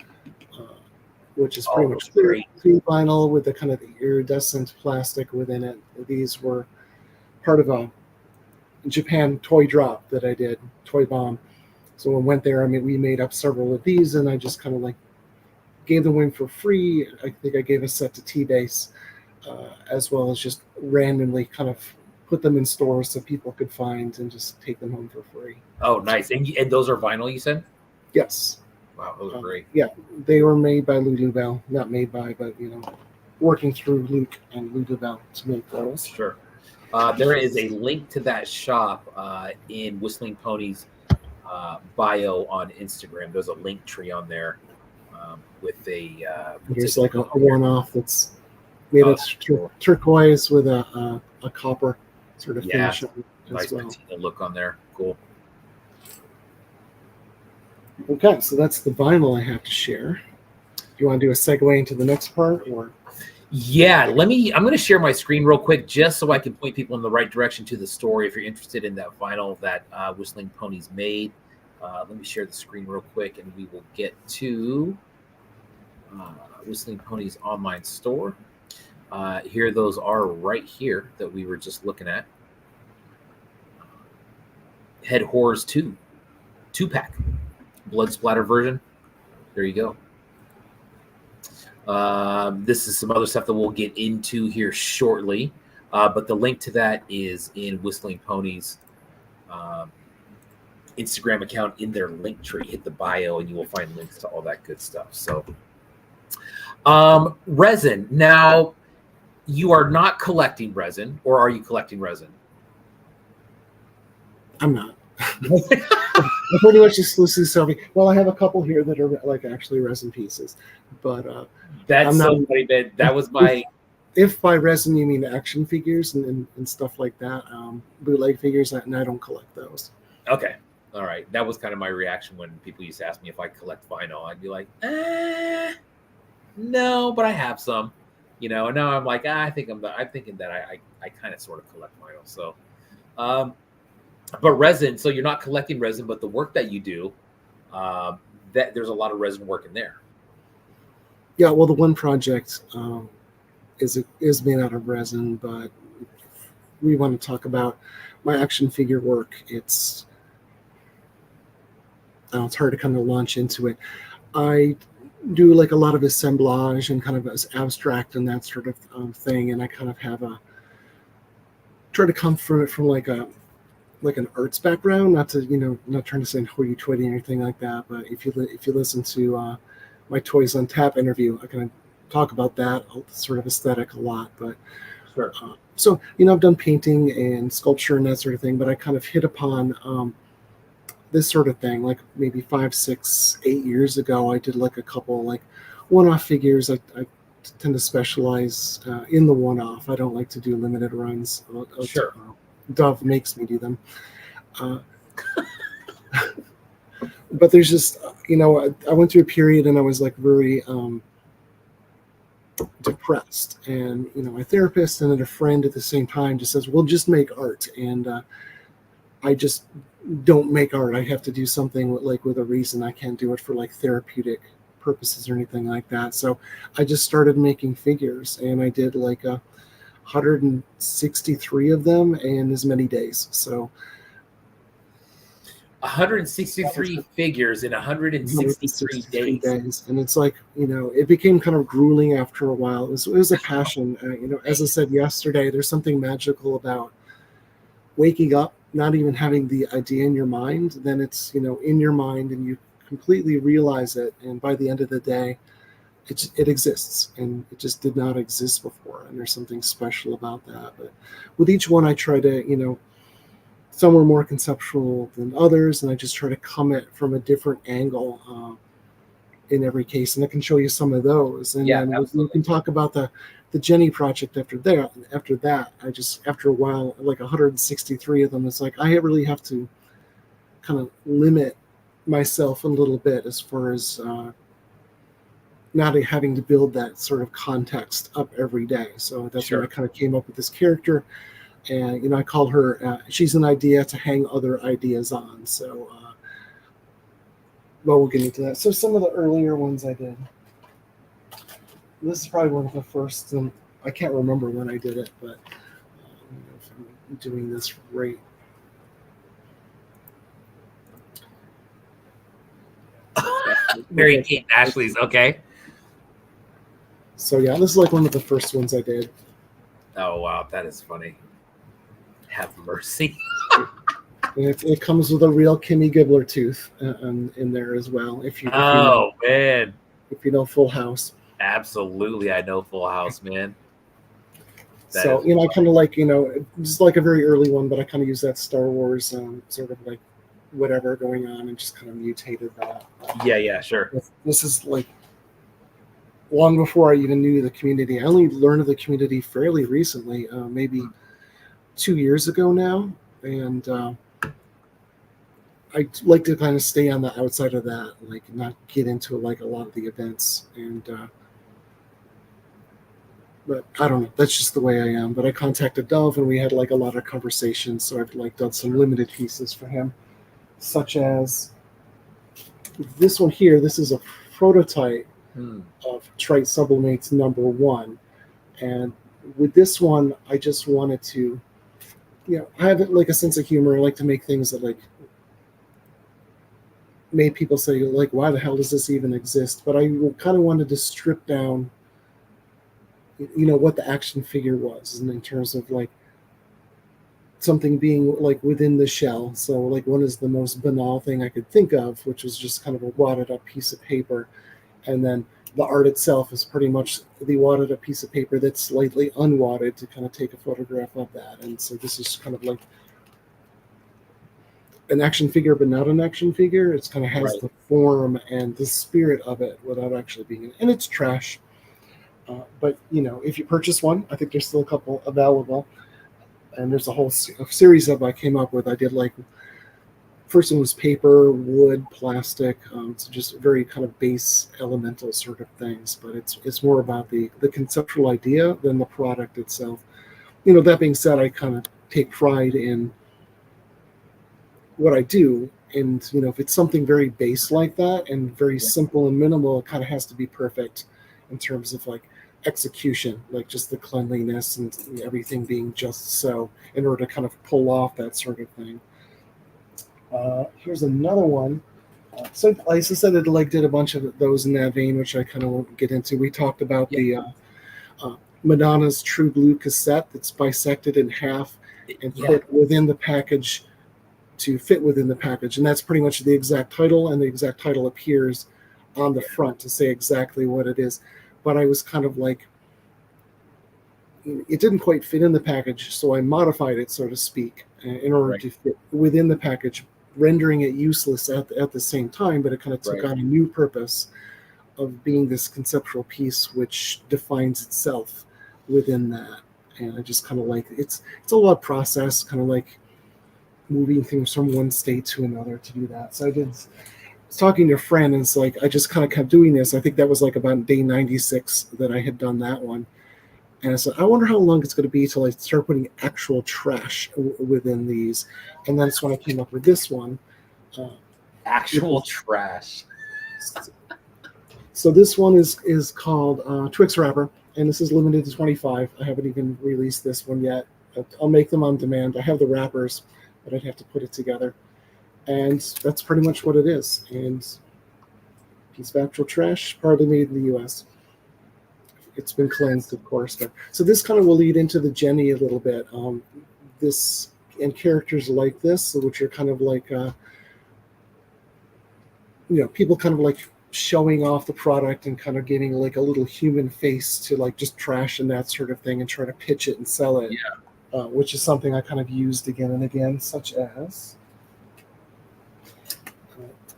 B: which is pretty much clear vinyl with the kind of iridescent plastic within it. These were part of a Japan toy drop that I did, Toy Bomb. So when I went there, we made up several of these, and I just kind of like gave them away for free. I think I gave a set to T-Base, as well as just randomly kind of put them in stores so people could find and just take them home for free.
A: Oh, nice. And those are vinyl, you said?
B: Yes.
A: Wow, those are great.
B: Yeah, they were made by Lulu Bell. Not made by, but working through Luke and Lulu Bell to make those.
A: Sure. There is a link to that shop in Whistling Pony's bio on Instagram. There's a link tree on there with
B: there's like a one-off that's made of turquoise with a copper sort of finish.
A: Nice patina look on there. Cool.
B: Okay, so that's the vinyl I have to share. Do you want to do a segue into the next part, or?
A: Yeah, I'm going to share my screen real quick just so I can point people in the right direction to the story if you're interested in that vinyl that Whistling Ponies made. Let me share the screen real quick and we will get to Whistling Ponies online store. Here those are right here that we were just looking at. Head Horrors 2-pack. Blood splatter version. There you go. This is some other stuff that we'll get into here shortly, but the link to that is in Whistling Ponies Instagram account in their link tree. Hit the bio and you will find links to all that good stuff. So resin. Now, you are not collecting resin, or are you collecting resin?
B: I'm not. I pretty much exclusively selling. Well, I have a couple here that are like actually resin pieces, but
A: That's
B: I'm not.
A: so funny, man. That was my.
B: If by resin you mean action figures and stuff like that, bootleg figures, and I don't collect those.
A: Okay. All right. That was kind of my reaction when people used to ask me if I collect vinyl. I'd be like, no, but I have some, and now I'm like, I'm thinking that I kind of sort of collect vinyl. So, but resin, so you're not collecting resin, but the work that you do, that there's a lot of resin work in there.
B: Yeah. Well, the one project is made out of resin, but we want to talk about my action figure work. It's hard to kind of launch into it. I do like a lot of assemblage and kind of abstract and that sort of thing, and I kind of have try to come from it from like an arts background. Not trying to say hoity-toity or anything like that, but if you listen to my Toys on Tap interview, I kind of talk about that sort of aesthetic a lot. But
A: sure.
B: So I've done painting and sculpture and that sort of thing, but I kind of hit upon this sort of thing like maybe 5, 6, 8 years ago. I did like a couple like one-off figures. I tend to specialize in the one-off. I don't like to do limited runs.
A: Sure.
B: Dove makes me do them. But there's just, I went through a period and I was like very depressed, and my therapist and then a friend at the same time just says, well, just make art. And I just don't make art. I have to do something with a reason. I can't do it for like therapeutic purposes or anything like that. So I just started making figures, and I did like 163 of them in as many days. So
A: 163 figures in 163 days.
B: And it's like, it became kind of grueling after a while. It was a passion. As I said yesterday, there's something magical about waking up, not even having the idea in your mind. Then it's, in your mind, and you completely realize it. And by the end of the day, it exists, and it just did not exist before. And there's something special about that. But with each one, I try to, some are more conceptual than others, and I just try to come at from a different angle in every case. And I can show you some of those. And then we can talk about the Jenny project after that. I just, after a while, like 163 of them, it's like I really have to kind of limit myself a little bit as far as not having to build that sort of context up every day. So that's when I kind of came up with this character. And, I call her, she's an idea to hang other ideas on. So, we'll get into that. So some of the earlier ones I did. This is probably one of the first, and I can't remember when I did it, but if I'm doing this right.
A: Mary Kate Ashley's, okay.
B: So yeah, this is like one of the first ones I did.
A: Oh wow, that is funny. Have mercy.
B: And it comes with a real Kimmy Gibbler tooth in there as well. If you know Full House.
A: Absolutely, I know Full House, man.
B: So I kind of like just like a very early one, but I kind of use that Star Wars sort of like whatever going on and just kind of mutated that.
A: Yeah, sure.
B: This is like long before I even knew the community. I only learned of the community fairly recently, maybe 2 years ago now, and I like to kind of stay on the outside of that, like not get into like a lot of the events. And but I don't know, that's just the way I am. But I contacted Dove, and we had like a lot of conversations. So I've like done some limited pieces for him, such as this one here. This is a prototype of Trite Sublimates #1, and with this one, I just wanted to, I have like a sense of humor. I like to make things that like made people say like, why the hell does this even exist? But I kind of wanted to strip down, what the action figure was, and in terms of like something being like within the shell. So like one is the most banal thing I could think of, which was just kind of a wadded up piece of paper. And then the art itself is pretty much the wadded up piece of paper that's slightly unwadded to kind of take a photograph of that. And so this is kind of like an action figure, but not an action figure. It's kind of has
A: Right.
B: the form and the spirit of it without actually being, and it's trash. But if you purchase one, I think there's still a couple available, and there's a whole series of I came up with. I did like first one was paper, wood, plastic. So just very kind of base elemental sort of things, but it's more about the conceptual idea than the product itself. That being said, I kind of take pride in what I do. And if it's something very base like that and very simple and minimal, it kind of has to be perfect in terms of like execution, like just the cleanliness and everything being just so in order to kind of pull off that sort of thing. Here's another one. So Lisa said it like did a bunch of those in that vein, which I kind of won't get into. We talked about the Madonna's True Blue cassette that's bisected in half and put within the package to fit within the package, and that's pretty much the exact title, and the exact title appears on the front to say exactly what it is. But I was kind of like, it didn't quite fit in the package, so I modified it, so to speak, in order to fit within the package, rendering it useless at the same time, but it kind of took on a new purpose of being this conceptual piece which defines itself within that. And I just kind of like, it's a lot of process, kind of like moving things from one state to another to do that. So I was talking to a friend, and it's like I just kind of kept doing this. I think that was like about day 96 that I had done that one. And I said, I wonder how long it's going to be till I start putting actual trash within these. And that's when I came up with this one.
A: Actual trash.
B: So this one is called Twix Wrapper, and this is limited to 25. I haven't even released this one yet. I'll make them on demand. I have the wrappers, but I'd have to put it together. And that's pretty much what it is. And piece of actual trash, partly made in the U.S. It's been cleansed, of course. But so this kind of will lead into the Jenny a little bit. This and characters like this, which are kind of like, people kind of like showing off the product and kind of giving like a little human face to like just trash and that sort of thing, and try to pitch it and sell it. Which is something I kind of used again and again, such as,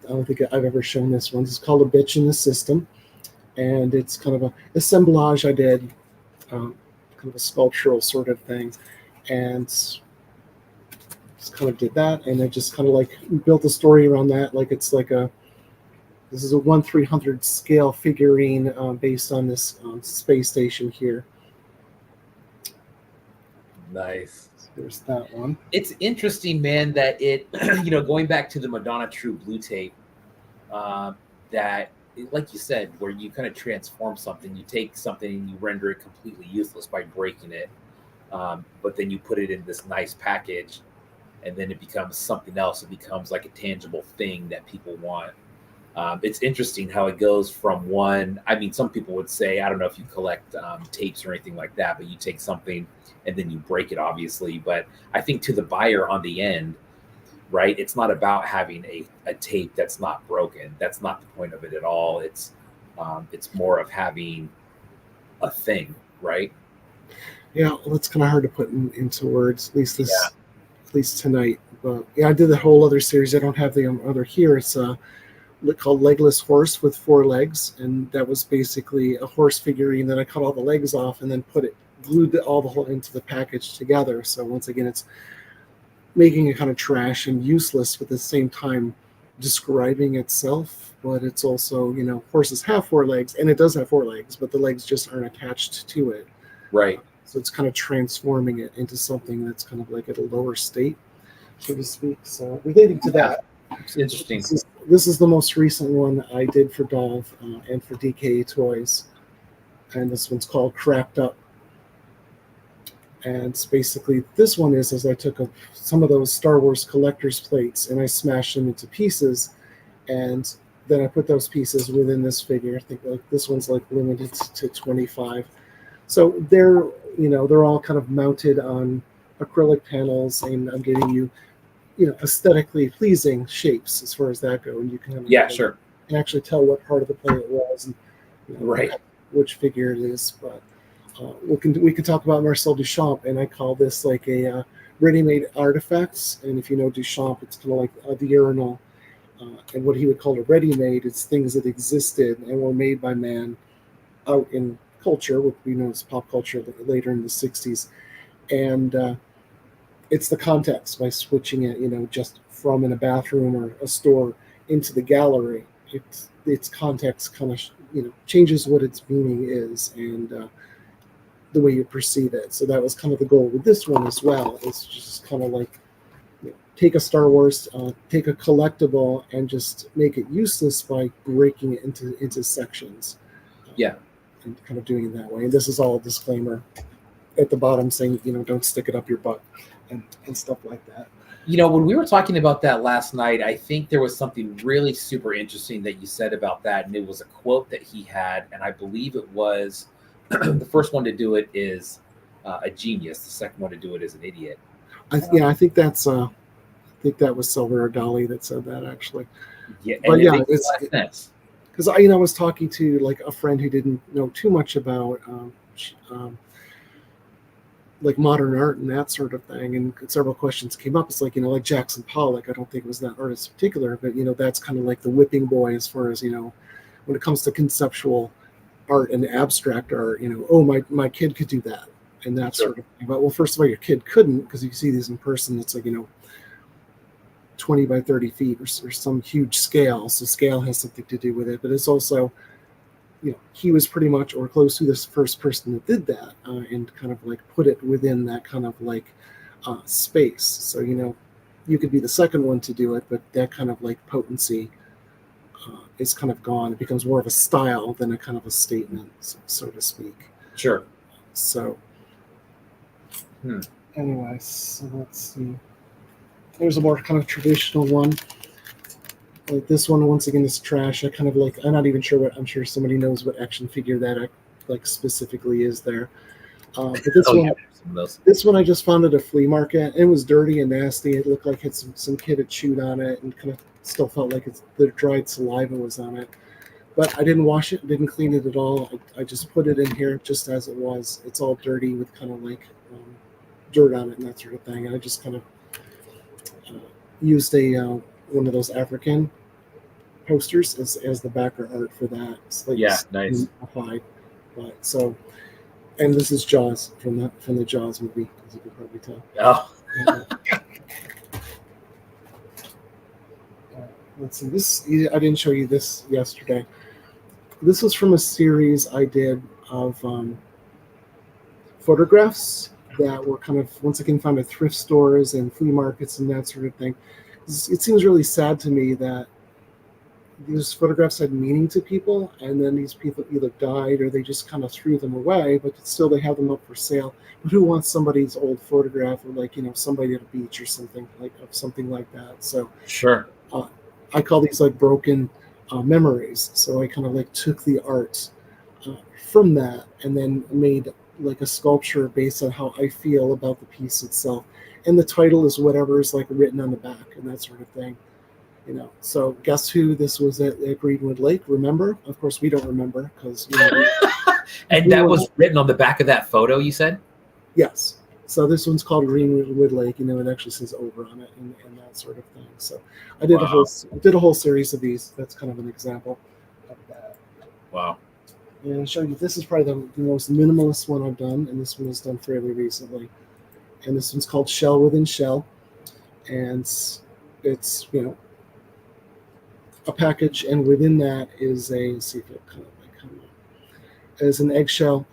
B: I don't think I've ever shown this one. It's called A Bitch in the System, and it's kind of a assemblage I did, kind of a sculptural sort of thing, and just kind of did that, and I just kind of like built a story around that. Like it's like this is a 1/300 scale figurine based on this space station here.
A: Nice.
B: There's that one.
A: It's interesting, man, that it, going back to the Madonna True Blue tape, that, like you said, where you kind of transform something, you take something and you render it completely useless by breaking it, but then you put it in this nice package, and then it becomes something else. It becomes like a tangible thing that people want. It's interesting how it goes from one. I mean, some people would say, I don't know if you collect tapes or anything like that, but you take something and then you break it, obviously. But I think to the buyer on the end, right, it's not about having a tape that's not broken. That's not the point of it at all. It's more of having a thing, right?
B: Yeah, well, it's kind of hard to put into words, at least tonight. But yeah, I did the whole other series. I don't have the other here. It's called Legless Horse with 4 legs, and that was basically a horse figurine that I cut all the legs off and then glued all the whole into the package together. So once again, it's making it kind of trash and useless, but at the same time describing itself. But it's also, horses have 4 legs, and it does have 4 legs, but the legs just aren't attached to it.
A: Right.
B: So it's kind of transforming it into something that's kind of like at a lower state, so to speak. So relating to that,
A: it's interesting.
B: This is the most recent one I did for Dove and for DKA Toys, and this one's called Cracked Up. And it's basically, this one is I took some of those Star Wars collector's plates and I smashed them into pieces, and then I put those pieces within this figure. I think like this one's like limited to 25. So they're all kind of mounted on acrylic panels, and I'm getting you, aesthetically pleasing shapes as far as that go, and you can
A: Sure.
B: and actually tell what part of the play it was, and
A: Right.
B: which figure it is. But we can talk about Marcel Duchamp, and I call this like a ready-made artifacts. And if you know Duchamp, it's kind of like the urinal. And what he would call a ready-made is things that existed and were made by man out in culture, what we know as pop culture later in the 60s. And it's the context by switching it, just from in a bathroom or a store into the gallery. Its context kind of, changes what its meaning is, and the way you perceive it. So that was kind of the goal with this one as well. It's just kind of like, take a Star Wars, take a collectible, and just make it useless by breaking it into sections.
A: Yeah.
B: And kind of doing it that way. And this is all a disclaimer at the bottom saying, don't stick it up your butt and stuff like that.
A: When we were talking about that last night, I think there was something really super interesting that you said about that. And it was a quote that he had. And I believe it was the first one to do it is a genius. The second one to do it is an idiot.
B: I think that's I think that was Salvador Dali that said that, actually.
A: Yeah,
B: but yeah,
A: it's
B: because I was talking to like a friend who didn't know too much about like modern art and that sort of thing, and several questions came up. It's like, like Jackson Pollock. I don't think it was that artist in particular, but that's kind of like the whipping boy as far as when it comes to conceptual art and abstract art. Oh, my kid could do that, and that
A: Sure.
B: sort of thing. But well, first of all, your kid couldn't, because you see these in person. It's like 20 by 30 feet or some huge scale. So scale has something to do with it, but it's also, he was pretty much or close to this first person that did that, and kind of like put it within that kind of like space. So, you could be the second one to do it, but that kind of like potency is kind of gone. It becomes more of a style than a kind of a statement, so to speak.
A: Sure.
B: So anyway, so let's see. There's a more kind of traditional one. Like this one, once again, is trash. I'm not even sure I'm sure somebody knows what action figure that like specifically is there. But this one I just found at a flea market. It was dirty and nasty. It looked like some kid had chewed on it and kind of still felt like the dried saliva was on it. But I didn't wash it, didn't clean it at all. I just put it in here just as it was. It's all dirty with kind of like dirt on it and that sort of thing. And I just kind of used one of those African posters as the backer art for that. It's like
A: nice.
B: But so, and this is Jaws from the Jaws movie, as you can probably tell.
A: Oh.
B: Let's see. This I didn't show you this yesterday. This was from a series I did of photographs that were kind of once again found at thrift stores and flea markets and that sort of thing. It seems really sad to me that these photographs had meaning to people, and then these people either died or they just kind of threw them away, but still they have them up for sale. But who wants somebody's old photograph of like somebody at a beach or something like that? So
A: sure,
B: I call these like broken memories. So I kind of like took the art from that and then made like a sculpture based on how I feel about the piece itself. And the title is whatever is like written on the back and that sort of thing. So guess who this was at Greenwood Lake? Remember? Of course, we don't remember because
A: and that was written on the back of that photo. You said,
B: yes. So this one's called Greenwood Lake. It actually says over on it and that sort of thing. So I did a whole series of these. That's kind of an example of that.
A: Wow.
B: And I'll show you. This is probably the most minimalist one I've done, and this one was done fairly recently. And this one's called Shell Within Shell, and it's a package, and within that is let's see if it is an eggshell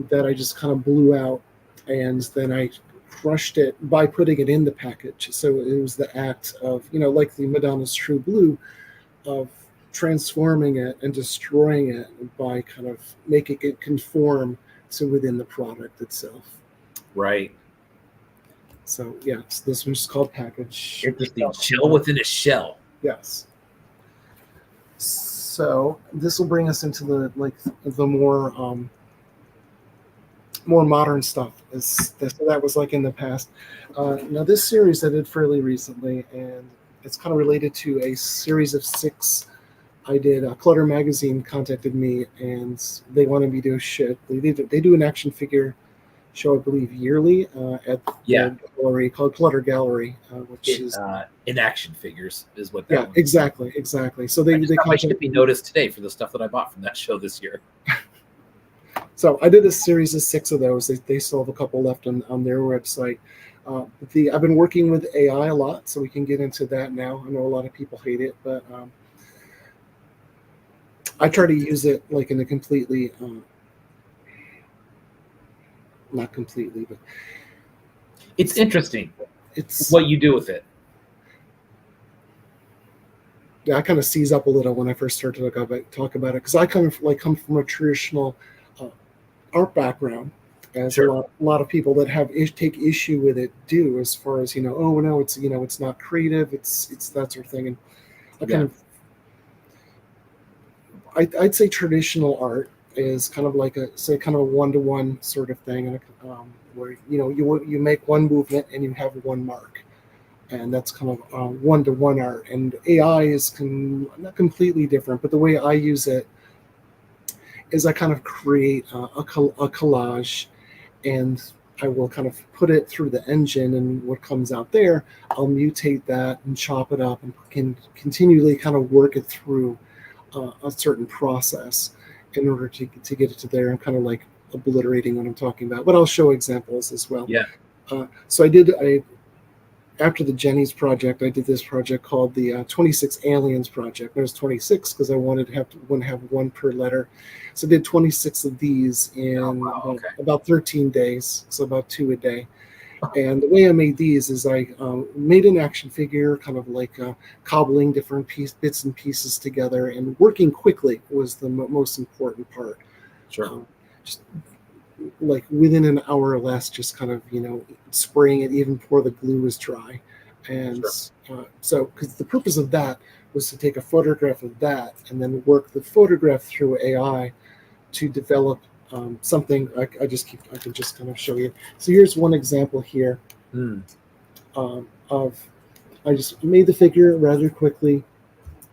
B: that I just kind of blew out, and then I crushed it by putting it in the package. So it was the act of like the Madonna's True Blue, of transforming it and destroying it by kind of making it conform to within the product itself.
A: Right.
B: So yes, this one's called Package.
A: Interesting. Shell within a shell.
B: Yes. So this will bring us into the more more modern stuff. So that was like in the past. Now this series I did fairly recently, and it's kind of related to a series of 6 I did. Clutter Magazine contacted me, and they wanted me to shit. They do an action figure show, I believe, yearly at
A: Yeah.
B: the gallery called Clutter Gallery, which is
A: in action figures is what that
B: yeah,
A: one.
B: exactly. So they
A: got my
B: contacted
A: shipping notice today for the stuff that I bought from that show this year.
B: So I did a series of 6 of those. They still have a couple left on their website. I've been working with AI a lot, so we can get into that now. I know a lot of people hate it, but I try to use it like in a completely, not completely, but
A: It's interesting
B: it's
A: what you do with it.
B: yeah, I kind of seize up a little when I first started to talk about it, because I come from a traditional art background, as
A: Sure.
B: a lot of people that take issue with it do, as far as oh no, it's not creative, it's that sort of thing. And I kind
A: Yeah.
B: of I'd say traditional art is kind of like kind of a one-to-one sort of thing, and where you make one movement and you have one mark, and that's kind of one-to-one art. And AI is not completely different, but the way I use it is I kind of create a collage, and I will kind of put it through the engine, and what comes out there, I'll mutate that and chop it up and can continually kind of work it through a certain process in order to get it to there. I'm kind of like obliterating what I'm talking about, but I'll show examples as well.
A: Yeah.
B: So after the Jenny's project, I did this project called the 26 Aliens Project. There's 26 because I wanted to have one per letter. So I did 26 of these in about 13 days, so about 2 a day. And the way I made these is I made an action figure, kind of like cobbling different bits and pieces together, and working quickly was the most important part.
A: Sure.
B: Just like within an hour or less, just kind of spraying it even before the glue was dry. And so because the purpose of that was to take a photograph of that and then work the photograph through AI to develop something. I can just kind of show you. So here's one example here of I just made the figure rather quickly,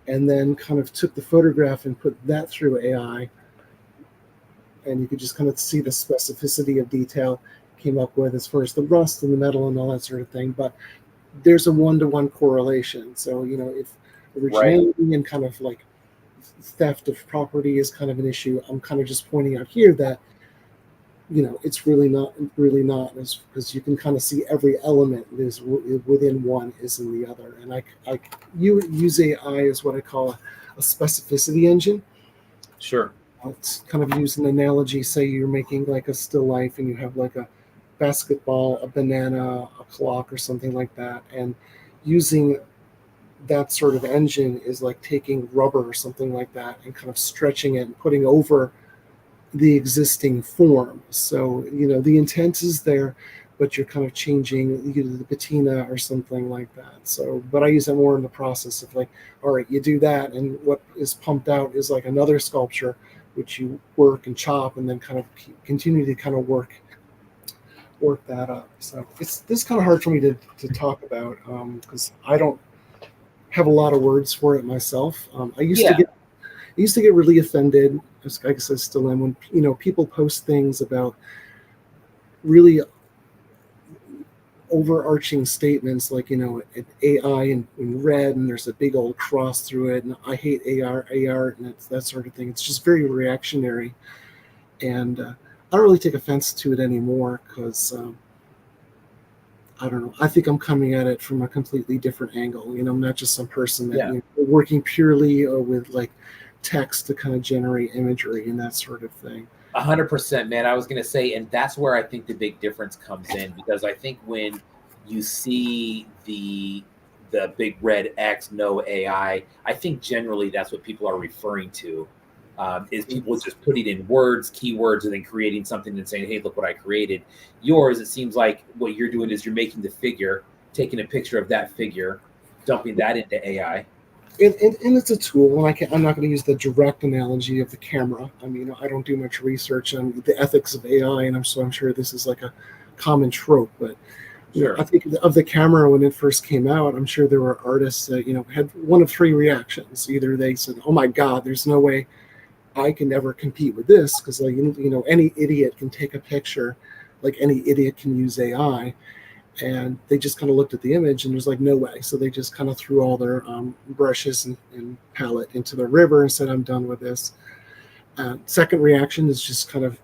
B: and then kind of took the photograph and put that through AI, and you could just kind of see the specificity of detail came up with as far as the rust and the metal and all that sort of thing. But there's a one-to-one correlation. So if originality and kind of like theft of property is kind of an issue, I'm kind of just pointing out here that it's really not because you can kind of see every element is within one is in the other. And you use AI as what I call a specificity engine.
A: Sure.
B: Let's kind of use an analogy. Say you're making like a still life, and you have like a basketball, a banana, a clock, or something like that, and using that sort of engine is like taking rubber or something like that and kind of stretching it and putting over the existing form. So the intent is there, but you're kind of changing the patina or something like that. So, but I use it more in the process of like, all right, you do that, and what is pumped out is like another sculpture, which you work and chop, and then kind of continue to kind of work that up. So this kind of hard for me to talk about because I don't have a lot of words for it myself. I used to get really offended, I guess I still am, when people post things about really overarching statements like AI in red, and there's a big old cross through it, and I hate AR, and that sort of thing. It's just very reactionary, and I don't really take offense to it anymore because I don't know. I think I'm coming at it from a completely different angle. I'm not just some person that working purely with like text to kind of generate imagery and that sort of thing.
A: 100%, man. I was going to say, and that's where I think the big difference comes in, because I think when you see the big red X, no AI, I think generally that's what people are referring to, is people just putting in words, keywords, and then creating something and saying, hey, look what I created. Yours, it seems like what you're doing is you're making the figure, taking a picture of that figure, dumping that into AI,
B: And it's a tool, and I'm not going to use the direct analogy of the camera. I mean, I don't do much research on the ethics of AI, and I'm sure this is like a common trope. But
A: Sure.
B: I think of the camera when it first came out. I'm sure there were artists that had one of three reactions. Either they said, "Oh my God, there's no way I can never compete with this," because any idiot can take a picture, like any idiot can use AI, and they just kind of looked at the image and was like, no way. So they just kind of threw all their brushes and palette into the river and said, I'm done with this. Second reaction is just kind of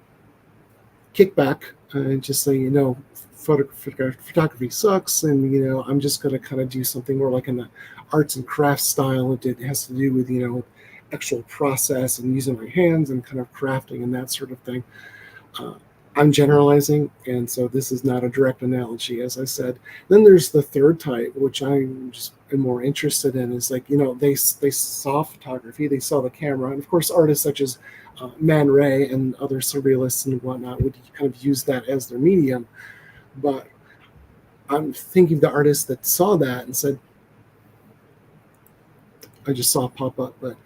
B: kick back and just say, photography sucks, and I'm just going to kind of do something more like in the arts and crafts style. It has to do with actual process and using my hands and kind of crafting and that sort of thing. I'm generalizing, and so this is not a direct analogy, as I said. Then there's the third type, which I'm just more interested in, is like, they saw photography, they saw the camera, and of course artists such as Man Ray and other surrealists and whatnot would kind of use that as their medium. But I'm thinking the artists that saw that and said, I just saw it pop up, but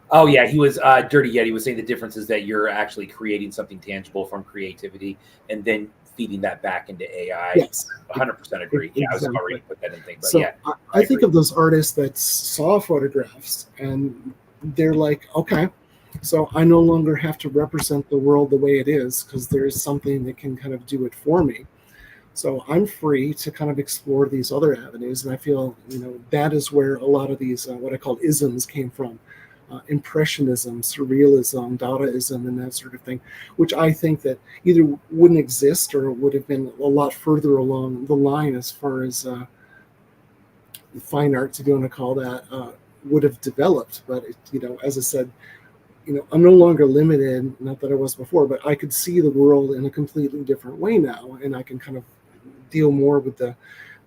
A: Oh yeah, he was Dirty Yeti was saying the difference is that you're actually creating something tangible from creativity and then feeding that back into AI.
B: yes,
A: 100% agree. Yeah, I was
B: exactly.
A: already put that in thing, but
B: So
A: yeah,
B: I think of those artists that saw photographs and they're like, okay, so I no longer have to represent the world the way it is because there's something that can kind of do it for me. So I'm free to kind of explore these other avenues, and I feel that is where a lot of these what I call isms came from. Impressionism, surrealism, Dadaism, and that sort of thing, which I think that either wouldn't exist or would have been a lot further along the line as far as fine arts, if you want to call that, would have developed. But as I said, I'm no longer limited. Not that I was before, but I could see the world in a completely different way now, and I can kind of deal more with the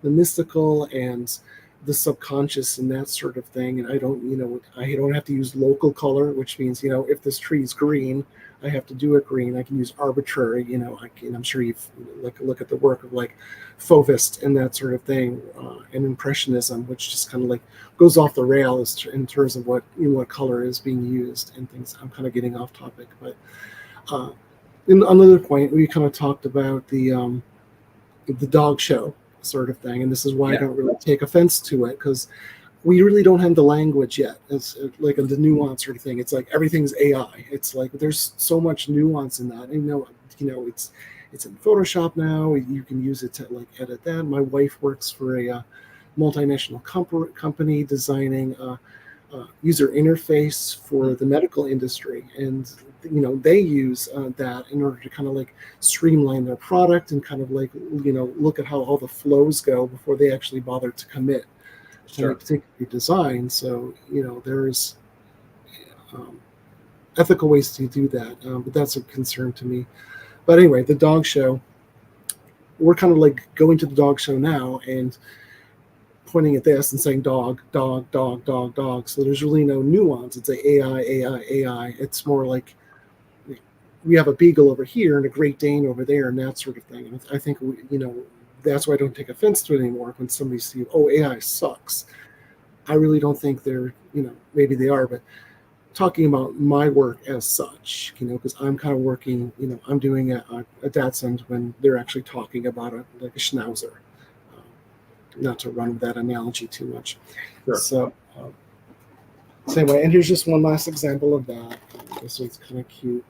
B: mystical and the subconscious and that sort of thing. And I don't have to use local color, which means if this tree is green, I have to do it green. I can use arbitrary. I'm sure you've look at the work of like Fauvist and that sort of thing, and Impressionism, which just kind of like goes off the rails in terms of what what color is being used and things. I'm kind of getting off topic, but in another point, we kind of talked about the dog show sort of thing, and this is why I don't really take offense to it, because we really don't have the language yet. It's like the nuance sort of thing. It's like everything's AI. It's like there's so much nuance in that. And it's in Photoshop now. You can use it to like edit that. My wife works for a multinational company designing user interface for the medical industry, and they use that in order to kind of like streamline their product and kind of like look at how all the flows go before they actually bother to commit to a particular design. So there's ethical ways to do that, but that's a concern to me. But anyway, the dog show, we're kind of like going to the dog show now and pointing at this and saying dog, dog, dog, dog, dog. So there's really no nuance. It's a AI, AI, AI. It's more like we have a beagle over here and a Great Dane over there and that sort of thing. And I think that's why I don't take offense to it anymore when somebody sees, oh, AI sucks. I really don't think they're, maybe they are, but talking about my work as such, because I'm kind of working, I'm doing a Dachshund when they're actually talking about like a Schnauzer. Not to run with that analogy too much.
A: Sure.
B: So anyway, and here's just one last example of that. This one's kind of cute.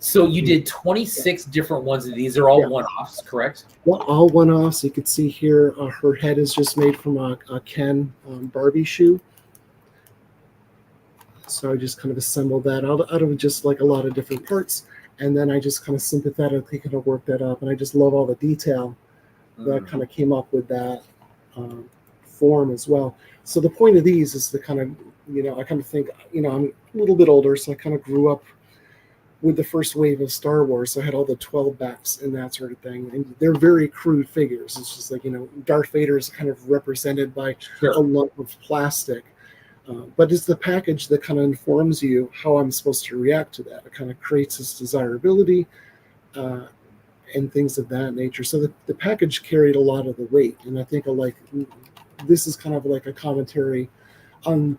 A: So you did 26 different ones, and these are all one-offs, correct?
B: Well, all one-offs. You can see here, her head is just made from a Ken Barbie shoe. So I just kind of assembled that out of just like a lot of different parts, and then I just kind of sympathetically kind of worked that up, and I just love all the detail that kind of came up with that form as well. So the point of these is to kind of, I kind of think, I'm a little bit older, so I kind of grew up with the first wave of Star Wars. So I had all the 12 backs and that sort of thing. And they're very crude figures. It's just like, Darth Vader is kind of represented by a lump of plastic. But it's the package that kind of informs you how I'm supposed to react to that. It kind of creates this desirability and things of that nature. So the package carried a lot of the weight. And I think this is kind of like a commentary on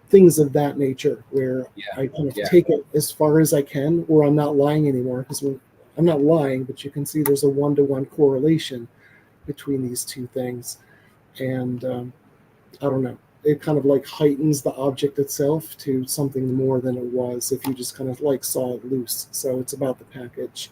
B: things of that nature, where
A: Yeah.
B: I kind of
A: Yeah.
B: take it as far as I can, where I'm not lying anymore, because I'm not lying, but you can see there's a one-to-one correlation between these two things. And I don't know, it kind of like heightens the object itself to something more than it was if you just kind of like saw it loose. So it's about the package.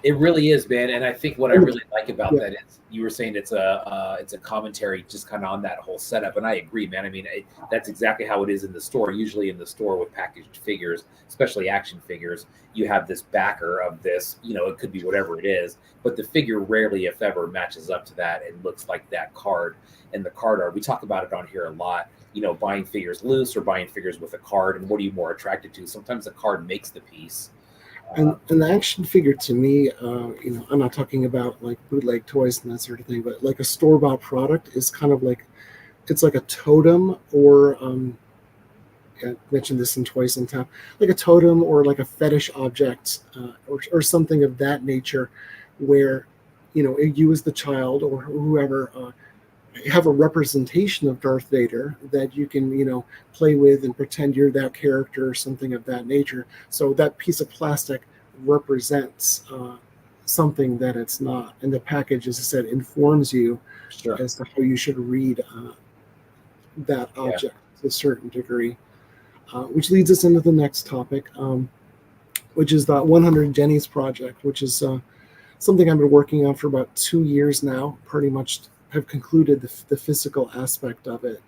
A: It really is, man. And I think what I really like about
B: Yeah.
A: that is you were saying it's a commentary just kind of on that whole setup, and I agree, man. I mean, that's exactly how it is in the store. Usually in the store with packaged figures, especially action figures, you have this backer of this. You know, it could be whatever it is, but the figure rarely, if ever, matches up to that and looks like that card. And the card art, we talk about it on here a lot. You know, buying figures loose or buying figures with a card, and what are you more attracted to? Sometimes the card makes the piece.
B: And the action figure to me, you know, I'm not talking about like bootleg toys and that sort of thing, but like a store-bought product is kind of like, it's like a totem, or I mentioned this in Toys in Town, like a totem or like a fetish object, or something of that nature, where, you know, you as the child or whoever have a representation of Darth Vader that you can, you know, play with and pretend you're that character or something of that nature. So that piece of plastic represents something that it's not. And the package, as I said, informs you
A: Sure.
B: as to how you should read that object to a certain degree. Which leads us into the next topic, which is the 100 Jennies project, which is something I've been working on for about 2 years now, pretty much have concluded the physical aspect of it.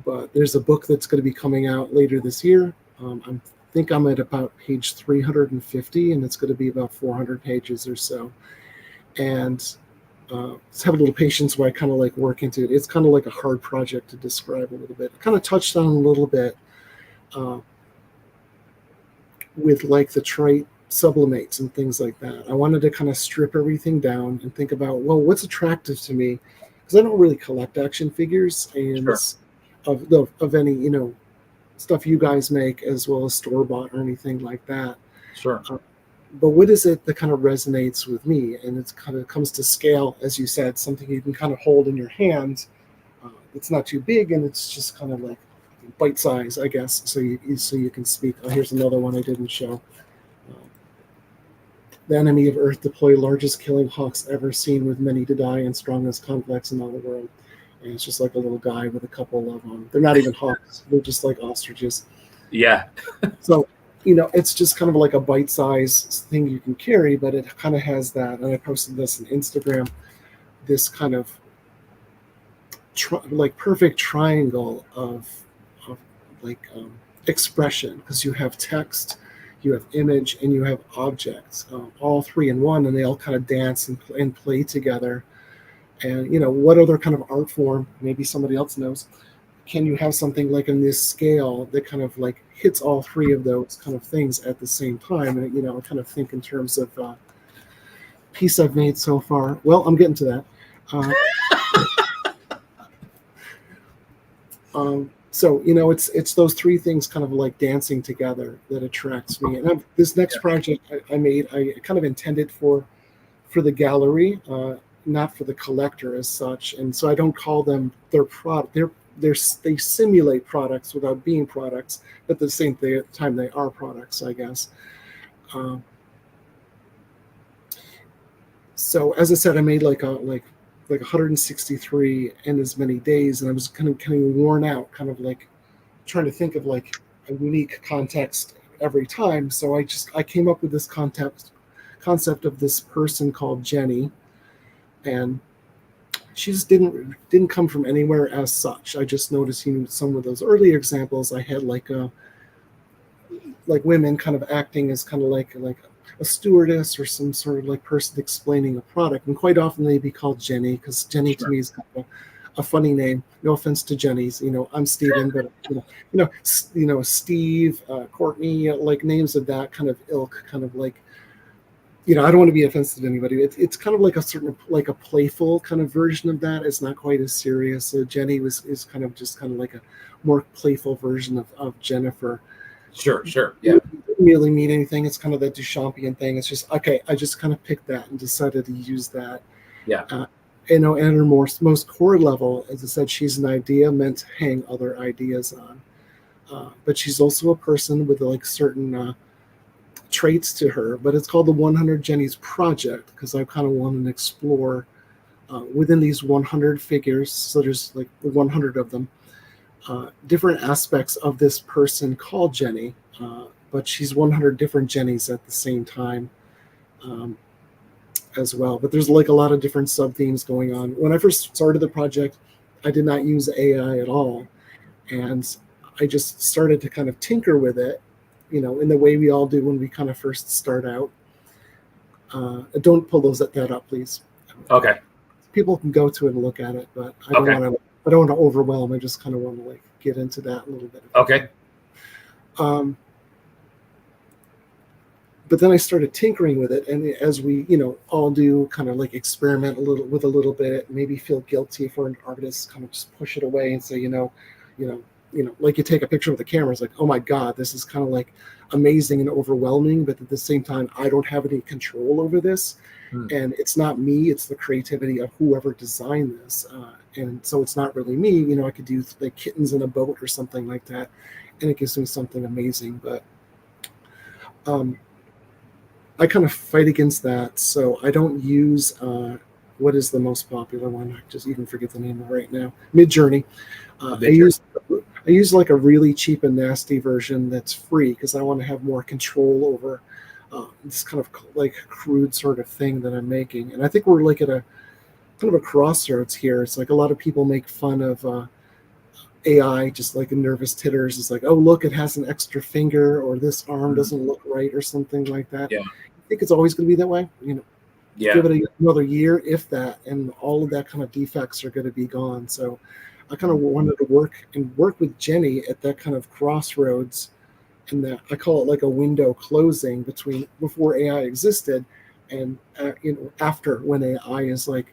B: But there's a book that's going to be coming out later this year. I think I'm at about page 350, and it's going to be about 400 pages or so. And just have a little patience while I kind of like work into it. It's kind of like a hard project to describe a little bit. I kind of touched on a little bit with like the trite sublimates and things like that. I wanted to kind of strip everything down and think about, well, what's attractive to me, because I don't really collect action figures and
A: Sure.
B: of any, you know, stuff you guys make, as well as store bought or anything like that.
A: Sure.
B: But what is it that kind of resonates with me? And it's kind of comes to scale, as you said, something you can kind of hold in your hand. It's not too big, and it's just kind of like bite size, I guess. So you can speak. Oh, here's another one I didn't show. The enemy of Earth deploy largest killing hawks ever seen, with many to die and strongest complex in all the world. And it's just like a little guy with a couple of they're not even hawks, they're just like ostriches.
A: Yeah.
B: So, you know, it's just kind of like a bite size thing you can carry, but it kind of has that. And I posted this on Instagram, this kind of like perfect triangle of like expression, because you have text, you have image, and you have objects, all three in one, and they all kind of dance and play together. And, you know, what other kind of art form, maybe somebody else knows, can you have something like in this scale that kind of like hits all three of those kind of things at the same time? And, you know, I kind of think in terms of piece I've made so far. Well, I'm getting to that. So, you know, it's those three things kind of like dancing together that attracts me. And this next project I made, I kind of intended for the gallery, not for the collector as such. And so I don't call them their product. They simulate products without being products, but at the same time they are products, I guess. So as I said, I made like 163 in as many days, and I was kind of worn out, kind of like trying to think of like a unique context every time. So I came up with this concept of this person called Jenny, and she just didn't come from anywhere as such. I just noticed, you know, some of those earlier examples I had like women kind of acting as kind of like a stewardess or some sort of like person explaining a product, and quite often they'd be called Jenny, because Jenny to me is kind of a funny name. No offense to Jenny's, you know, I'm Steven, but you know, Steve, Courtney, like names of that kind of ilk, kind of like, you know, I don't want to be offensive to anybody. It's kind of like a certain, like a playful kind of version of that. It's not quite as serious. So Jenny is kind of just kind of like a more playful version of Jennifer.
A: Sure. Yeah.
B: It doesn't really mean anything. It's kind of that Duchampian thing. It's just, okay, I just kind of picked that and decided to use that.
A: Yeah.
B: at her most core level, as I said, she's an idea meant to hang other ideas on. But she's also a person with like certain traits to her. But it's called the 100 Jennies Project because I kind of want to explore within these 100 figures. So there's like 100 of them, different aspects of this person called Jenny. But she's 100 different Jennies at the same time. As well. But there's like a lot of different sub themes going on. When I first started the project, I did not use AI at all. And I just started to kind of tinker with it, in the way we all do when we kind of first start out. Don't pull that up, please.
A: Okay.
B: People can go to it and look at it, but I don't want to overwhelm. I just kind of want to like get into that a little bit.
A: Okay.
B: But then I started tinkering with it, and as we, all do, kind of like experiment a little bit, maybe feel guilty if we're an artist, kind of just push it away and say, like you take a picture with the camera, it's like, oh my God, this is kind of like amazing and overwhelming, but at the same time, I don't have any control over this, and it's not me, it's the creativity of whoever designed this, and so it's not really me. I could do like kittens in a boat or something like that, and it gives me something amazing, but I kind of fight against that, so I don't use what is the most popular one. I just even forget the name of it right now. Midjourney. I use like a really cheap and nasty version that's free because I want to have more control over this kind of like crude sort of thing that I'm making. And I think we're like at a kind of a crossroads here. It's like a lot of people make fun of AI, just like nervous titters. It's like, oh, look, it has an extra finger, or this arm doesn't look right, or something like that.
A: Yeah.
B: I think it's always going to be that way.
A: Yeah.
B: Give it another year, if that, and all of that kind of defects are going to be gone. So I kind of wanted to work with Jenny at that kind of crossroads, and that I call it like a window closing between before AI existed and after, when AI is like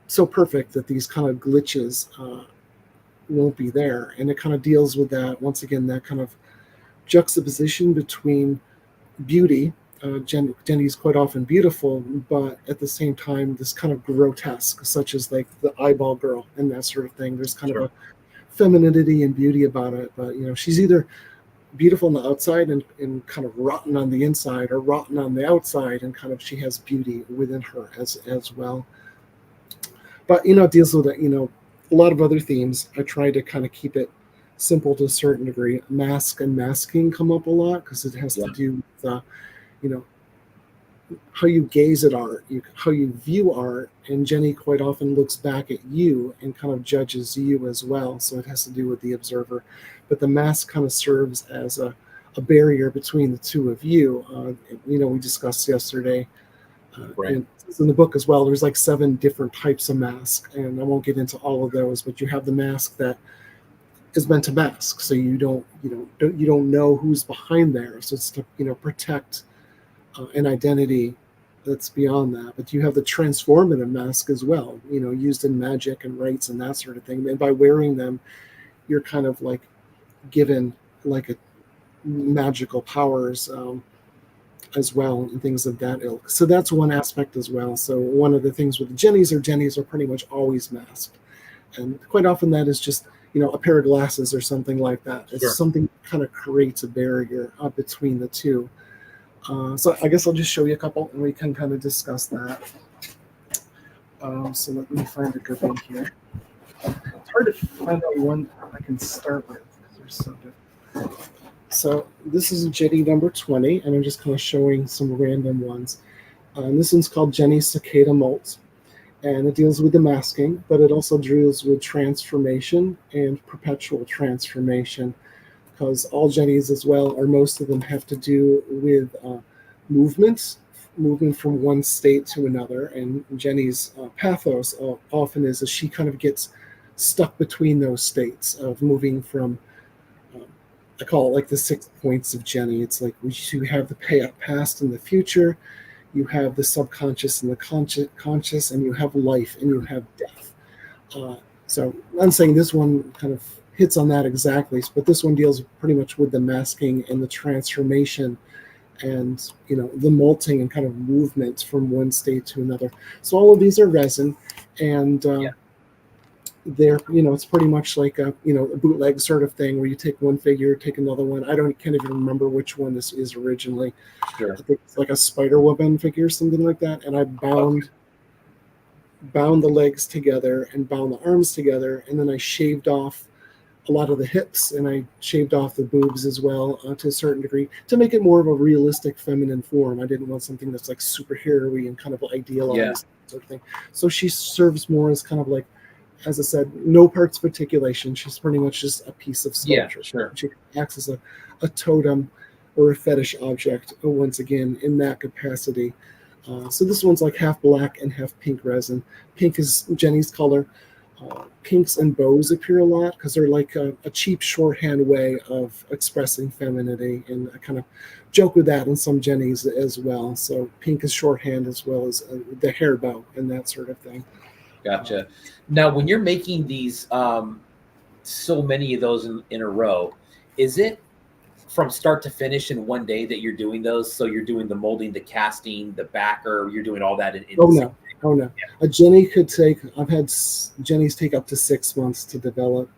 B: so perfect that these kind of glitches won't be there. And it kind of deals with that, once again, that kind of juxtaposition between beauty. Jenny's quite often beautiful, but at the same time, this kind of grotesque, such as like the eyeball girl and that sort of thing. There's kind of a femininity and beauty about it, but she's either beautiful on the outside and kind of rotten on the inside, or rotten on the outside, and kind of she has beauty within her as well. But it deals with a lot of other themes. I try to kind of keep it simple to a certain degree. Mask and masking come up a lot because it has to do with how you gaze at art, how you view art, and Jenny quite often looks back at you and kind of judges you as well. So it has to do with the observer. But the mask kind of serves as a barrier between the two of you. We discussed yesterday. And in the book as well, there's like 7 different types of mask, and I won't get into all of those, but you have the mask that is meant to mask, so you don't know who's behind there, so it's to protect an identity that's beyond that. But you have the transformative mask as well, used in magic and rites and that sort of thing, and by wearing them, you're kind of like given like a magical powers as well, and things of that ilk. So that's one aspect as well. So one of the things with Jennies are pretty much always masked, and quite often that is just a pair of glasses or something like that. It's something that kind of creates a barrier between the two. So I guess I'll just show you a couple, and we can kind of discuss that. So let me find a good one here. It's hard to find out one I can start with because they're so different. So this is Jenny number 20, and I'm just kind of showing some random ones. And this one's called Jenny Cicada Molt, and it deals with the masking, but it also deals with transformation and perpetual transformation, because all Jennies as well, or most of them, have to do with movement from one state to another. And Jenny's pathos often is she kind of gets stuck between those states of moving from I call it like the 6 points of Jenny. It's like you have the past and the future, you have the subconscious and the conscious, and you have life and you have death. So I'm saying this one kind of hits on that exactly, but this one deals pretty much with the masking and the transformation and the molting and kind of movement from one state to another. So all of these are resin, and
A: Yeah.
B: they're it's pretty much like a bootleg sort of thing where you take one figure, take another one. Can't even remember which one this is originally.
A: Sure.
B: I think it's like a Spider Woman figure, something like that. And I bound the legs together and bound the arms together, and then I shaved off a lot of the hips, and I shaved off the boobs as well, to a certain degree, to make it more of a realistic feminine form. I didn't want something that's like superhero-y and kind of idealized sort of thing. So she serves more as kind of like, as I said, no parts of articulation. She's pretty much just a piece of sculpture.
A: Yeah, sure.
B: She acts as a totem or a fetish object, once again, in that capacity. So this one's like half black and half pink resin. Pink is Jenny's color. Pinks and bows appear a lot because they're like a cheap shorthand way of expressing femininity, and I kind of joke with that in some Jennies as well. So pink is shorthand as well as the hair bow and that sort of thing.
A: Gotcha. Now, when you're making these, so many of those in a row, is it from start to finish in one day that you're doing those? So you're doing the molding, the casting, the backer, you're doing all that in
B: Oh no. Yeah. A Jenny could take, I've had Jennies take up to 6 months to develop.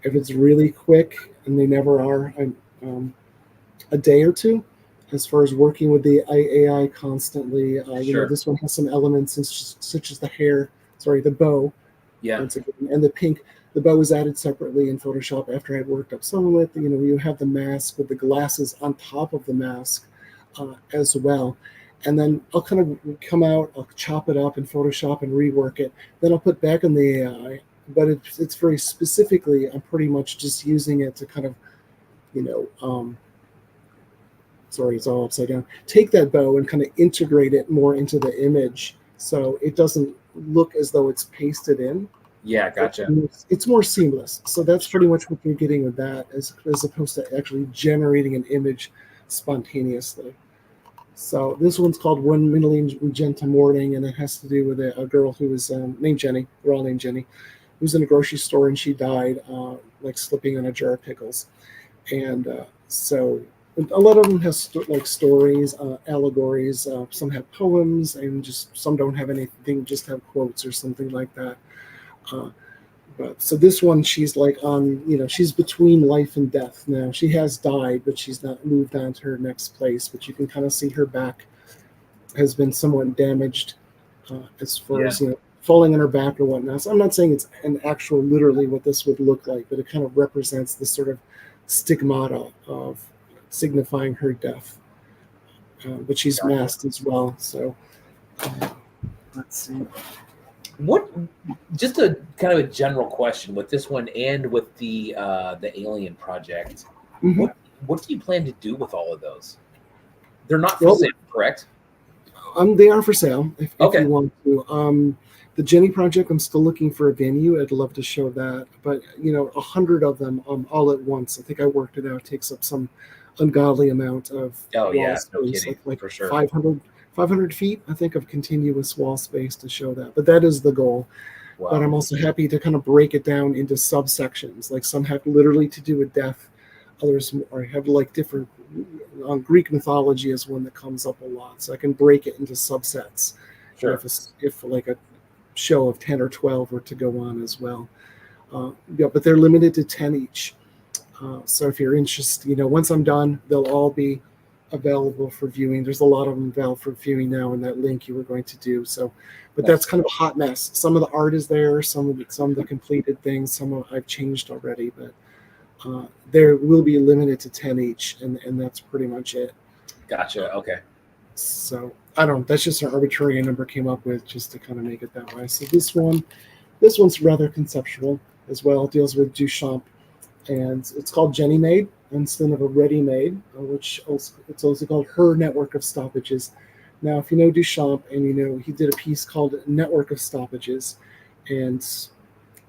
B: If it's really quick, and they never are, a day or two. As far as working with the AI constantly,
A: Sure.
B: This one has some elements such as the bow.
A: Yeah.
B: And the pink. The bow was added separately in Photoshop after I had worked up some of it. You have the mask with the glasses on top of the mask as well. And then I'll kind of come out, I'll chop it up in Photoshop and rework it. Then I'll put back in the AI. But it's very specifically, I'm pretty much just using it to kind of, sorry, it's all upside down. Take that bow and kind of integrate it more into the image so it doesn't look as though it's pasted in.
A: Yeah, gotcha.
B: It's more seamless. So that's pretty much what you're getting with that, as opposed to actually generating an image spontaneously. So this one's called One Magenta Morning, and it has to do with a girl who was named Jenny. We're all named Jenny. Who was in a grocery store, and she died like slipping on a jar of pickles. And so a lot of them have stories, allegories. Some have poems, and just some don't have anything, just have quotes or something like that. But so this one, she's like she's between life and death now. She has died, but she's not moved on to her next place. But you can kind of see her back has been somewhat damaged as far as falling on her back or whatnot. So I'm not saying it's an actual literally what this would look like, but it kind of represents this sort of stigmata of signifying her death. But she's masked as well. So let's see.
A: What, just a kind of a general question with this one and with the Alien project,
B: Mm-hmm.
A: what do you plan to do with all of those? They're not for sale, correct?
B: They are for sale if
A: Okay.
B: you want to. The Jenny project, I'm still looking for a venue. I'd love to show that, but 100 of them all at once. I think I worked it out. It takes up some ungodly amount of
A: Oh yeah,
B: wall
A: no
B: space,
A: kidding,
B: like
A: for sure.
B: 500 feet, I think, of continuous wall space to show that. But that is the goal.
A: Wow.
B: But I'm also happy to kind of break it down into subsections. Like some have literally to do with death, others have like different. Greek mythology is one that comes up a lot, so I can break it into subsets.
A: Sure.
B: If like a show of 10 or 12 were to go on as well. But they're limited to 10 each. So if you're interested, once I'm done, they'll all be available for viewing. There's a lot of them available for viewing now in that link you were going to do. So, but that's kind of a hot mess. Some of the art is there, some of the completed things, some of I've changed already, but there will be limited to 10 each, and that's pretty much it.
A: Gotcha. Okay.
B: So I don't know. That's just an arbitrary number came up with just to kind of make it that way. So this one's rather conceptual as well. It deals with Duchamp, and it's called Jenny Made instead of a Ready Made, which it's also called Her Network of Stoppages. Now, if you know Duchamp, and he did a piece called Network of Stoppages, and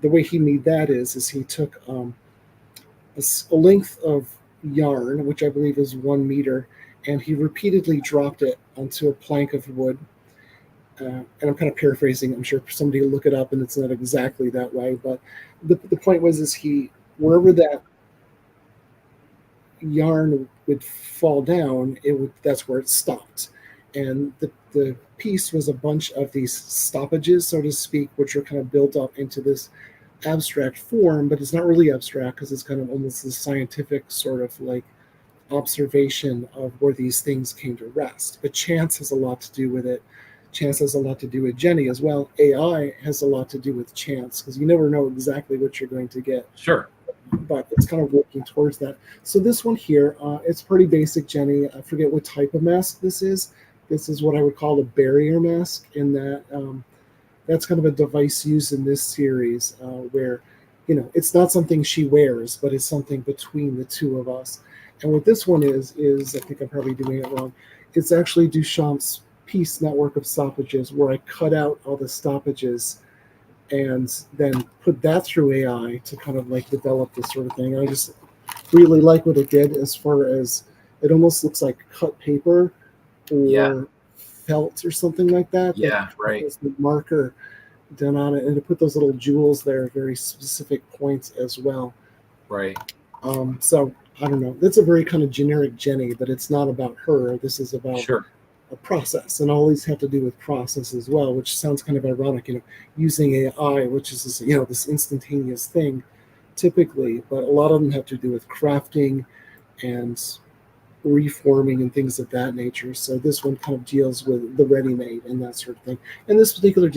B: the way he made that is he took a length of yarn, which I believe is 1 meter, and he repeatedly dropped it onto a plank of wood. And I'm kind of paraphrasing. I'm sure somebody will look it up, and it's not exactly that way. But the point was, is wherever that yarn would fall down, that's where it stopped. And the piece was a bunch of these stoppages, so to speak, which are kind of built up into this abstract form, but it's not really abstract because it's kind of almost a scientific sort of like observation of where these things came to rest. But chance has a lot to do with it. Chance has a lot to do with Jenny as well. AI has a lot to do with chance because you never know exactly what you're going to get.
A: Sure.
B: But it's kind of working towards that. So this one here, it's pretty basic, Jenny. I forget what type of mask this is. This is what I would call a barrier mask, in that that's kind of a device used in this series where, it's not something she wears, but it's something between the two of us. And what this one is I think I'm probably doing it wrong. It's actually Duchamp's piece network of stoppages, where I cut out all the stoppages and then put that through AI to kind of like develop this sort of thing. And I just really like what it did, as far as it almost looks like cut paper or felt or something like that.
A: Yeah, right.
B: The marker done on it, and to put those little jewels there, very specific points as well.
A: Right.
B: So I don't know. That's a very kind of generic Jenny, but it's not about her. This is about a process, and all these have to do with process as well, which sounds kind of ironic, using AI, which is this, this instantaneous thing typically, but a lot of them have to do with crafting and reforming and things of that nature. So this one kind of deals with the ready-made and that sort of thing. And this particular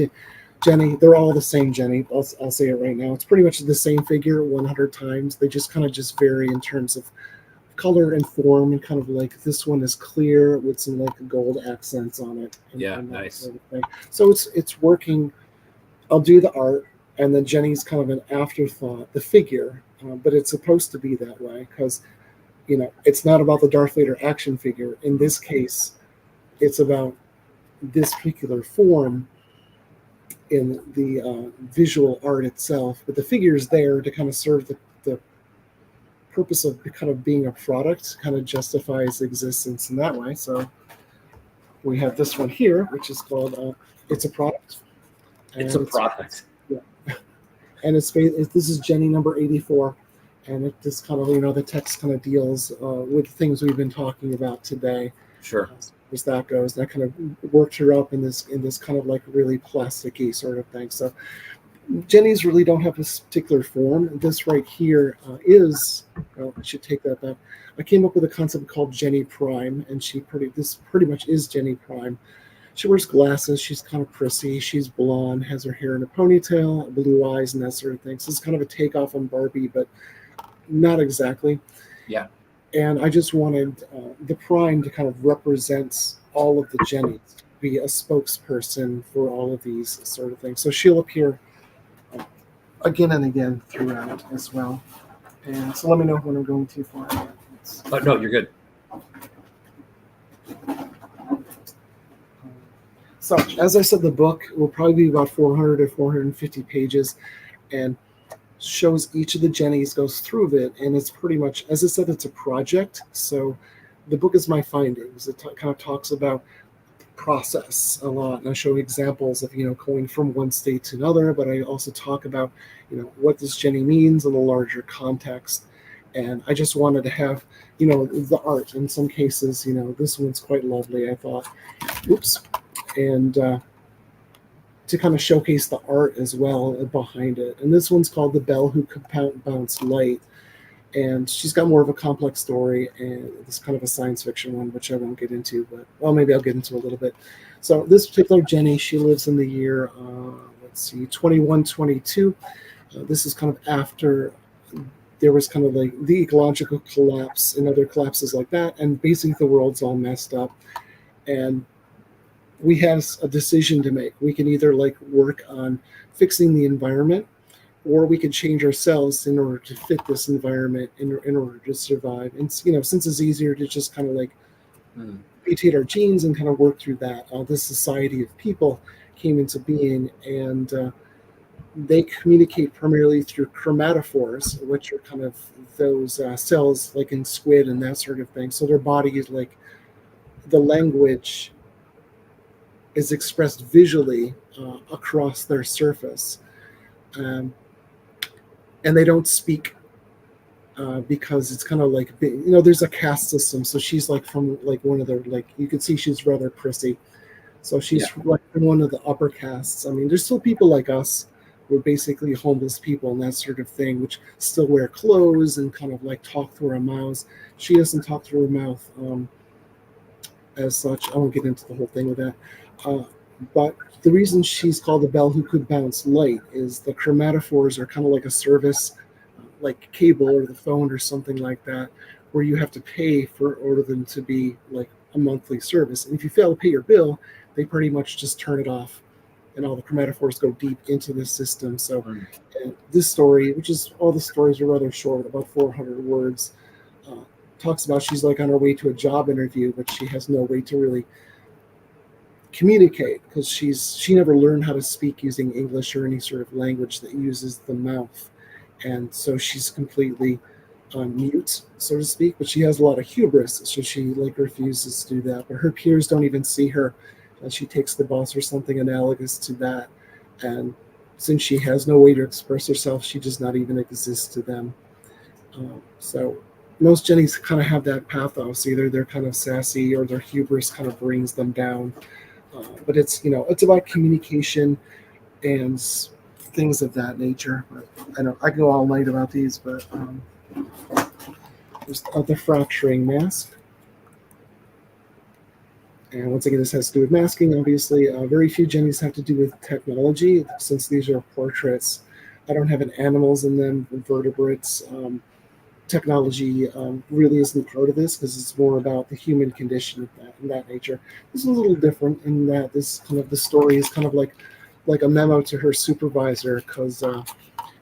B: Jenny, they're all the same Jenny. I'll say it right now. It's pretty much the same figure 100 times. They just kind of just vary in terms of color and form, and kind of like this one is clear with some like gold accents on it. And
A: nice.
B: Sort of thing. So it's working. I'll do the art, and then Jenny's kind of an afterthought, the figure, but it's supposed to be that way because it's not about the Darth Vader action figure. In this case, it's about this particular form in the visual art itself, but the figure is there to kind of serve the purpose of kind of being a product, kind of justifies existence in that way. So we have this one here, which is called It's a Product.
A: It's a product.
B: Yeah. And this is Jenny number 84. And it just kind of, the text kind of deals with things we've been talking about today.
A: Sure.
B: As that goes, that kind of worked her up in this kind of like really plasticky sort of thing. So Jenny's really don't have this particular form. This right here I should take that back. I came up with a concept called Jenny Prime, and this pretty much is Jenny Prime. She wears glasses. She's kind of prissy. She's blonde, has her hair in a ponytail, blue eyes, and that sort of thing. So it's kind of a takeoff on Barbie, but not exactly.
A: Yeah.
B: And I just wanted the Prime to kind of represent all of the Jennies, be a spokesperson for all of these sort of things. So she'll appear again and again throughout as well. And so let me know when I'm going too far.
A: No, you're good.
B: So as I said, the book will probably be about 400 or 450 pages, and shows each of the Jennies, goes through it, and it's pretty much, as I said, it's a project. So the book is my findings. It kind of talks about process a lot, and I show examples of going from one state to another, but I also talk about what this Jenny means in a larger context. And I just wanted to have the art. In some cases, this one's quite lovely, I thought. And to kind of showcase the art as well behind it. And this one's called The Belle Who Could Bounce Light. And she's got more of a complex story, and it's kind of a science fiction one, which I won't get into, but maybe I'll get into a little bit. So this particular Jenny, she lives in the year, 2122. This is kind of after there was kind of like the ecological collapse and other collapses like that, and basically the world's all messed up. And we have a decision to make. We can either work on fixing the environment, or we can change ourselves in order to fit this environment in order to survive. And since it's easier to just kind of mutate our genes and kind of work through that, this society of people came into being, and they communicate primarily through chromatophores, which are kind of those cells like in squid and that sort of thing. So their body is like the language is expressed visually across their surface. And they don't speak because it's kind of like, you know, there's a caste system. So she's like from like one of the, like, you can see she's rather prissy. So she's like one of the upper castes. I mean, there's still people like us. We're basically homeless people and that sort of thing, which still wear clothes and kind of like talk through our mouths. She doesn't talk through her mouth as such. I won't get into the whole thing with that. But the reason she's called the bell who could bounce light is the chromatophores are kind of like a service, like cable or the phone or something like that, where you have to pay for order them to be like a monthly service. And if you fail to pay your bill, they pretty much just turn it off, and all the chromatophores go deep into the system. So this story, which is all the stories are rather short, about 400 words, talks about she's like on her way to a job interview, but she has no way to really communicate because she never learned how to speak using English or any sort of language that uses the mouth, and so she's completely on mute, so to speak. But she has a lot of hubris, so she like refuses to do that. But her peers don't even see her, and she takes the bus or something analogous to that. And since she has no way to express herself, she does not even exist to them. So most Jennies kind of have that pathos. Either they're kind of sassy or their hubris kind of brings them down. But it's, you know, it's about communication and things of that nature. But I know I can go all night about these, but there's the fracturing mask. And once again, this has to do with masking, obviously. Very few Jennies have to do with technology, since these are portraits. I don't have any animals in them, invertebrates. Technology really isn't part of this because it's more about the human condition in that nature. This is a little different in that this kind of the story is kind of like a memo to her supervisor, because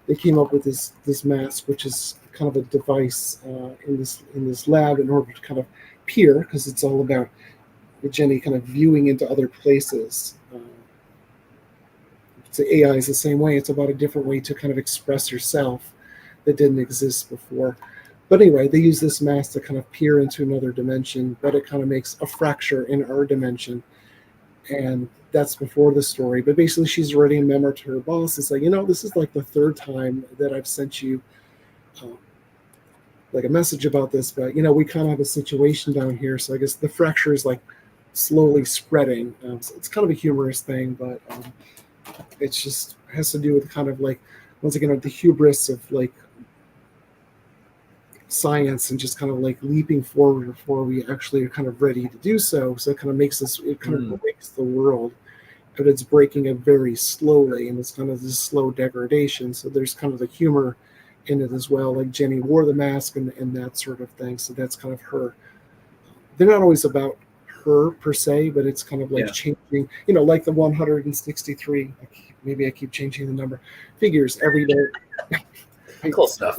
B: they came up with this mask, which is kind of a device in this lab in order to kind of peer, because it's all about Jenny kind of viewing into other places. So AI is the same way. It's about a different way to kind of express herself that didn't exist before. But anyway, they use this mask to kind of peer into another dimension, but it kind of makes a fracture in our dimension. And that's before the story. But basically, she's writing a memo to her boss. It's like, you know, this is like the third time that I've sent you like a message about this, but, you know, we kind of have a situation down here. So I guess the fracture is like slowly spreading. So it's kind of a humorous thing, but it's just has to do with kind of like, once again, the hubris of like science and just kind of like leaping forward before we actually are kind of ready to do so. So it kind of makes us, it kind of breaks the world, but it's breaking it very slowly, and it's kind of this slow degradation. So there's kind of the humor in it as well. Like Jenny wore the mask and that sort of thing. So that's kind of her. They're not always about her per se, but it's kind of like changing, you know, like the 163, maybe I keep changing the number, figures every day.
A: Cool stuff.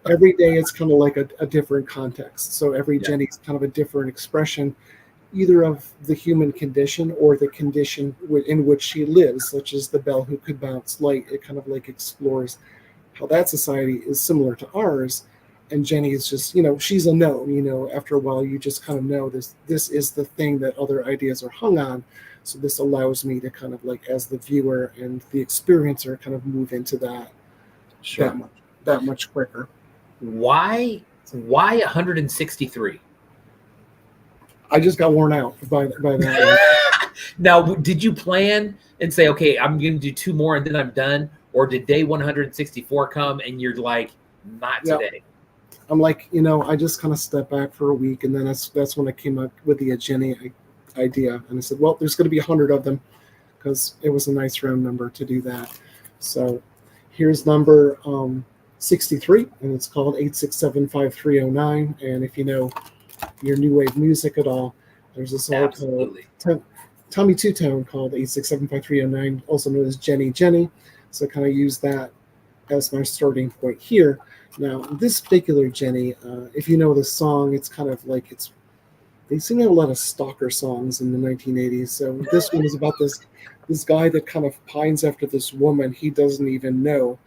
B: Every day it's kind of like a different context. So every Jenny's kind of a different expression, either of the human condition or the condition in which she lives, such as the bell who could bounce light. It kind of like explores how that society is similar to ours. And Jenny is just, you know, she's a known, you know, after a while you just kind of know this is the thing that other ideas are hung on. So this allows me to kind of like, as the viewer and the experiencer, kind of move into that that much quicker.
A: Why 163?
B: I just got worn out by that.
A: Now, did you plan and say, okay, I'm going to do 2 more and then I'm done? Or did day 164 come and you're like, not today?
B: I'm like, you know, I just kind of stepped back for a week, and then that's when I came up with the Jenny idea. And I said, well, there's going to be 100 of them, because it was a nice round number to do that. So here's number 63, and it's called 8675309. And if you know your new wave music at all, there's a song called Tommy Two Tone called 8675309, also known as Jenny Jenny. So I kind of use that as my starting point here. Now, this particular Jenny, if you know the song, it's kind of like they seem to have a lot of stalker songs in the 1980s. So this one is about this guy that kind of pines after this woman he doesn't even know.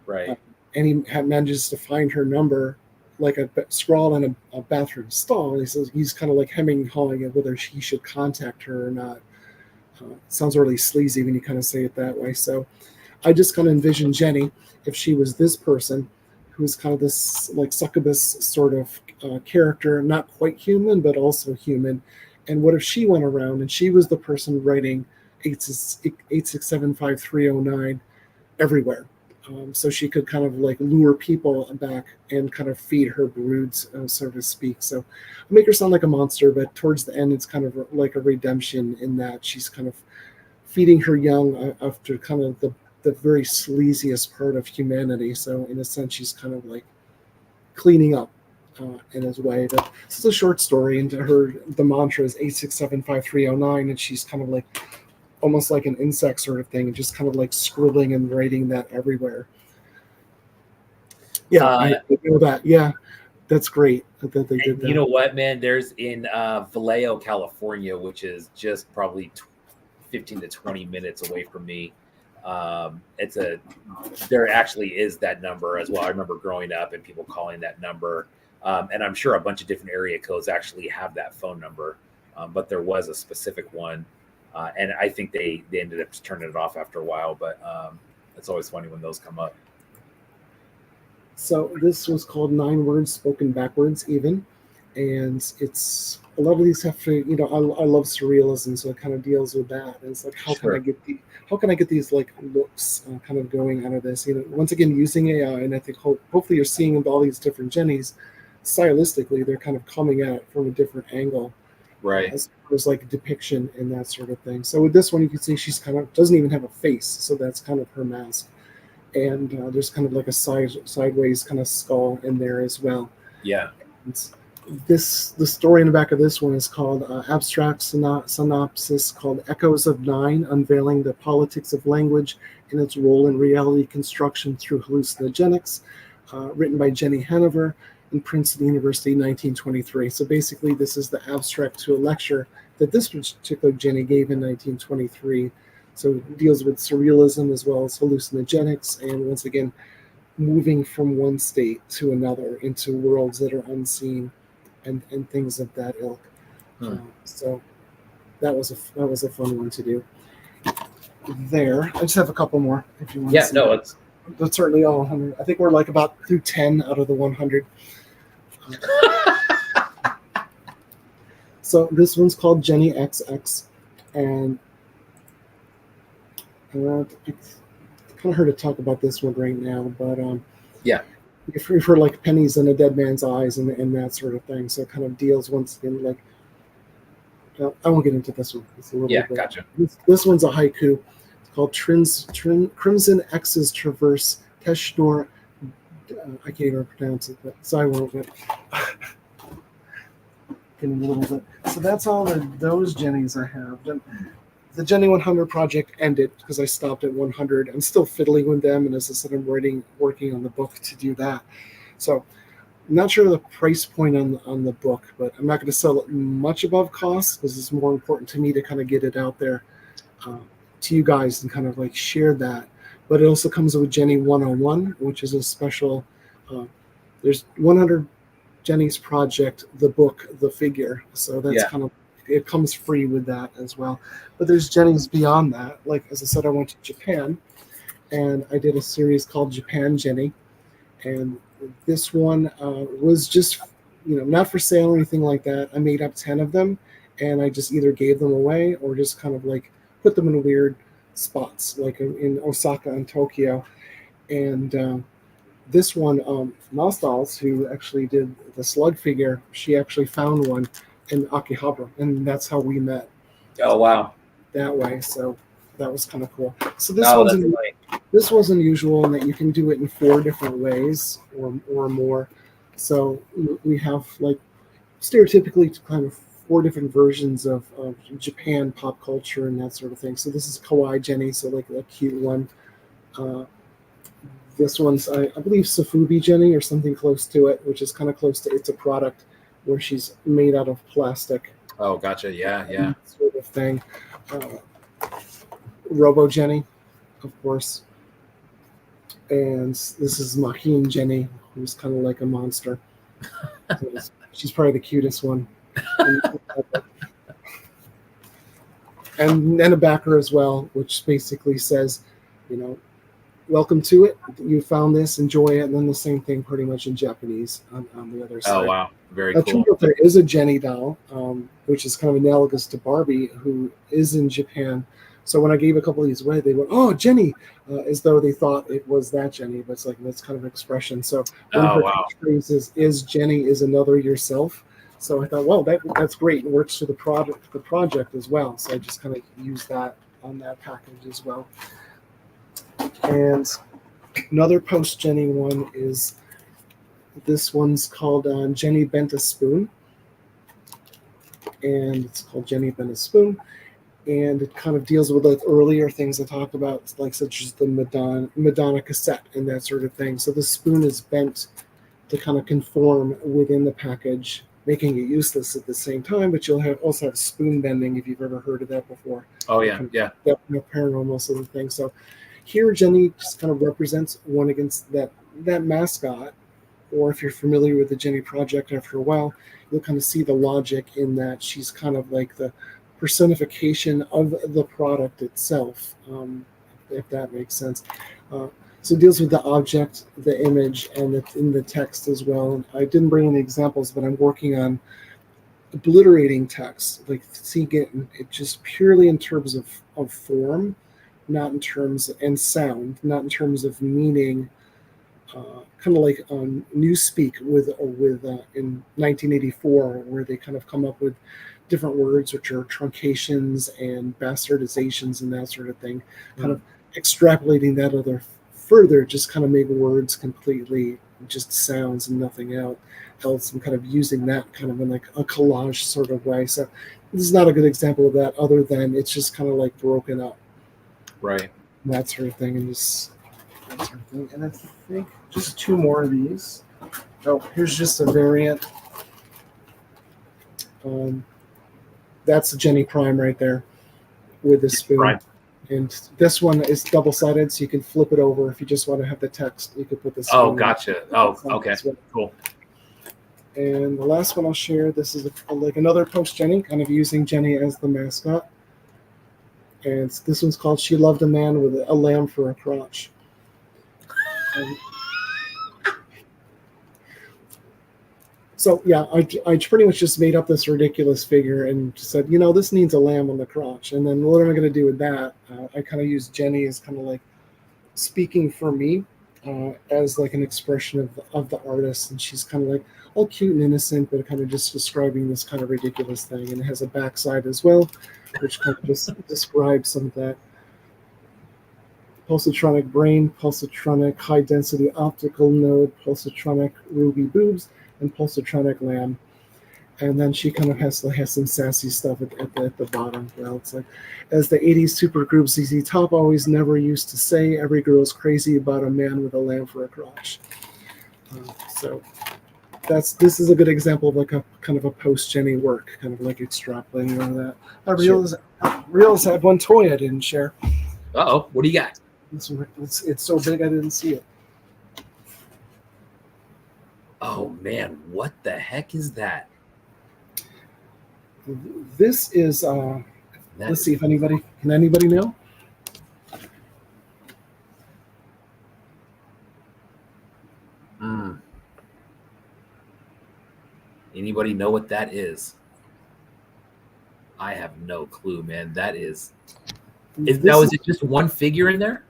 A: Right.
B: And he manages to find her number, like scrawled on a bathroom stall. And he says he's kind of like hemming and hawing at whether he should contact her or not. It sounds really sleazy when you kind of say it that way. So I just kind of envision Jenny, if she was this person, who's kind of this like succubus sort of character, not quite human, but also human. And what if she went around and she was the person writing 8675309 everywhere? So she could kind of like lure people back and kind of feed her broods, so to speak. So make her sound like a monster, but towards the end, it's kind of like a redemption in that she's kind of feeding her young after kind of the very sleaziest part of humanity. So in a sense, she's kind of like cleaning up in his way. But this is a short story, and the mantra is 8675309, and she's kind of like almost like an insect sort of thing, and just kind of like scribbling and writing that everywhere. Yeah, I know that. Yeah, that's great that they did that.
A: You know what, man? There's in Vallejo, California, which is just probably 15 to 20 minutes away from me. There actually is that number as well. I remember growing up and people calling that number. And I'm sure a bunch of different area codes actually have that phone number. But there was a specific one. And I think they ended up turning it off after a while, but it's always funny when those come up.
B: So this was called 9 Words Spoken Backwards Even. And it's a lot of these have to, I love surrealism, so it kind of deals with that. And it's like, how can I get these like looks kind of going out of this? Once again, using AI, and I think hopefully you're seeing all these different Jennies, stylistically, they're kind of coming at it from a different angle.
A: Right.
B: As far as like depiction and that sort of thing. So with this one, you can see she's kind of doesn't even have a face, so that's kind of her mask. And there's kind of like a sideways kind of skull in there as well.
A: Yeah.
B: And the story in the back of this one is called abstract synopsis called Echoes of Nine, Unveiling the Politics of Language and Its Role in Reality Construction Through Hallucinogenics, written by Jenny Hanover in Princeton University, 1923. So basically, this is the abstract to a lecture that this particular Jenny gave in 1923. So it deals with surrealism as well as hallucinogenics, and once again, moving from one state to another into worlds that are unseen, and things of that ilk. So that was a fun one to do. There, I just have a couple more if you want.
A: Yeah, no,
B: that's certainly all 100. I think we're like about through 10 out of the 100. So this one's called Jenny XX, and it's kind of hard to talk about this one right now, but
A: yeah,
B: if you've heard like pennies in a dead man's eyes and that sort of thing, so it kind of deals once again like I won't get into this one. It's a little bit.
A: Gotcha.
B: This one's a haiku. It's called Crimson X's Traverse Teshnor. I can't even pronounce it, but so I won't. Getting a little bit. So that's all those Jennies I have. The Jenny 100 project ended because I stopped at 100. I'm still fiddling with them, and as I said, I'm working on the book to do that. So I'm not sure the price point on the book, but I'm not going to sell it much above cost because it's more important to me to kind of get it out there to you guys and kind of like share that. But it also comes with Jenny 101, which is a special. There's 100 Jenny's project, the book, the figure. So that's kind of, it comes free with that as well. But there's Jenny's beyond that. Like, as I said, I went to Japan and I did a series called Japan Jenny. And this one was just, not for sale or anything like that. I made up 10 of them and I just either gave them away or just kind of like put them in weird spots, like in Osaka and Tokyo. And this one, Nostals, who actually did the slug figure, she actually found one in Akihabara, and that's how we met.
A: Oh, wow.
B: That way, so that was kind of cool. So this was unusual in that you can do it in 4 different ways or more. So we have like stereotypically kind of 4 different versions of Japan pop culture and that sort of thing. So this is Kawaii Jenny, so like a cute one. This one's, I believe, Sofubi Jenny or something close to it, which is kind of close to It's a Product, where she's made out of plastic.
A: Oh, gotcha. Yeah.
B: Sort of thing. Robo Jenny, of course. And this is Mahim Jenny, who's kind of like a monster. She's probably the cutest one. And a backer as well, which basically says, welcome to it. You found this, enjoy it. And then the same thing pretty much in Japanese on the other side.
A: Oh, wow. Very
B: Now,
A: cool.
B: there is a Jenny doll, which is kind of analogous to Barbie, who is in Japan. So when I gave a couple of these away, they went, "Oh, Jenny," as though they thought it was that Jenny. But it's like that's kind of an expression. So one of her catchphrases is "Jenny is another yourself." So I thought, well, that's great. It works for the project as well. So I just kind of used that on that package as well. And another post Jenny one is this one's called Jenny Bent a Spoon. And it's called Jenny Bent a Spoon. And it kind of deals with the earlier things I talked about, like such as the Madonna cassette and that sort of thing. So the spoon is bent to kind of conform within the package, making it useless at the same time. But you'll also have spoon bending, if you've ever heard of that before.
A: Oh, yeah, yeah.
B: That paranormal sort of thing. So here, Jenny just kind of represents one against that mascot. Or if you're familiar with the Jenny Project after a while, you'll kind of see the logic in that she's kind of like the personification of the product itself, if that makes sense. So it deals with the object, the image, and in the text as well. And I didn't bring any examples, but I'm working on obliterating text, like seeing it just purely in terms of form, not in terms and sound, not in terms of meaning. Kind of like Newspeak with in 1984, where they kind of come up with different words, which are truncations and bastardizations and that sort of thing. Kind of extrapolating that further, just kind of make words completely just sounds and nothing else, and kind of using that kind of in like a collage sort of way. So this is not a good example of that, other than it's just kind of like broken up,
A: right?
B: That sort of thing, and just. And I think just two more of these. Oh, here's just a variant. That's a Jenny Prime right there with the spoon.
A: Prime.
B: And this one is double-sided, so you can flip it over. If you just want to have the text, you could put this.
A: Oh, gotcha. Oh, okay. Cool.
B: And the last one I'll share, this is like another post Jenny, kind of using Jenny as the mascot. And this one's called "She Loved a Man with a Lamb for a Crotch." So yeah, I pretty much just made up this ridiculous figure and just said, this needs a lamb on the crotch. And then what am I going to do with that? I kind of used Jenny as kind of like speaking for me, as like an expression of the artist. And she's kind of like all cute and innocent, but kind of just describing this kind of ridiculous thing. And it has a backside as well, which kind of just describes some of that. Pulsatronic brain, pulsatronic high-density optical node, pulsatronic ruby boobs, and pulsatronic lamb. And then she kind of has some sassy stuff at the bottom. Well, it's like, as the 80s supergroup ZZ Top always never used to say, every girl's crazy about a man with a lamb for a crotch. So this is a good example of like a kind of a post-Jenny work, kind of like extrapolating on that. I realized I had one toy I didn't share.
A: Uh-oh, what do you got?
B: It's so big I didn't see it.
A: Oh man, what the heck is that?
B: This is let's see if anybody know?
A: Anybody know what that is? I have no clue, man. That is. Is it just one figure in there?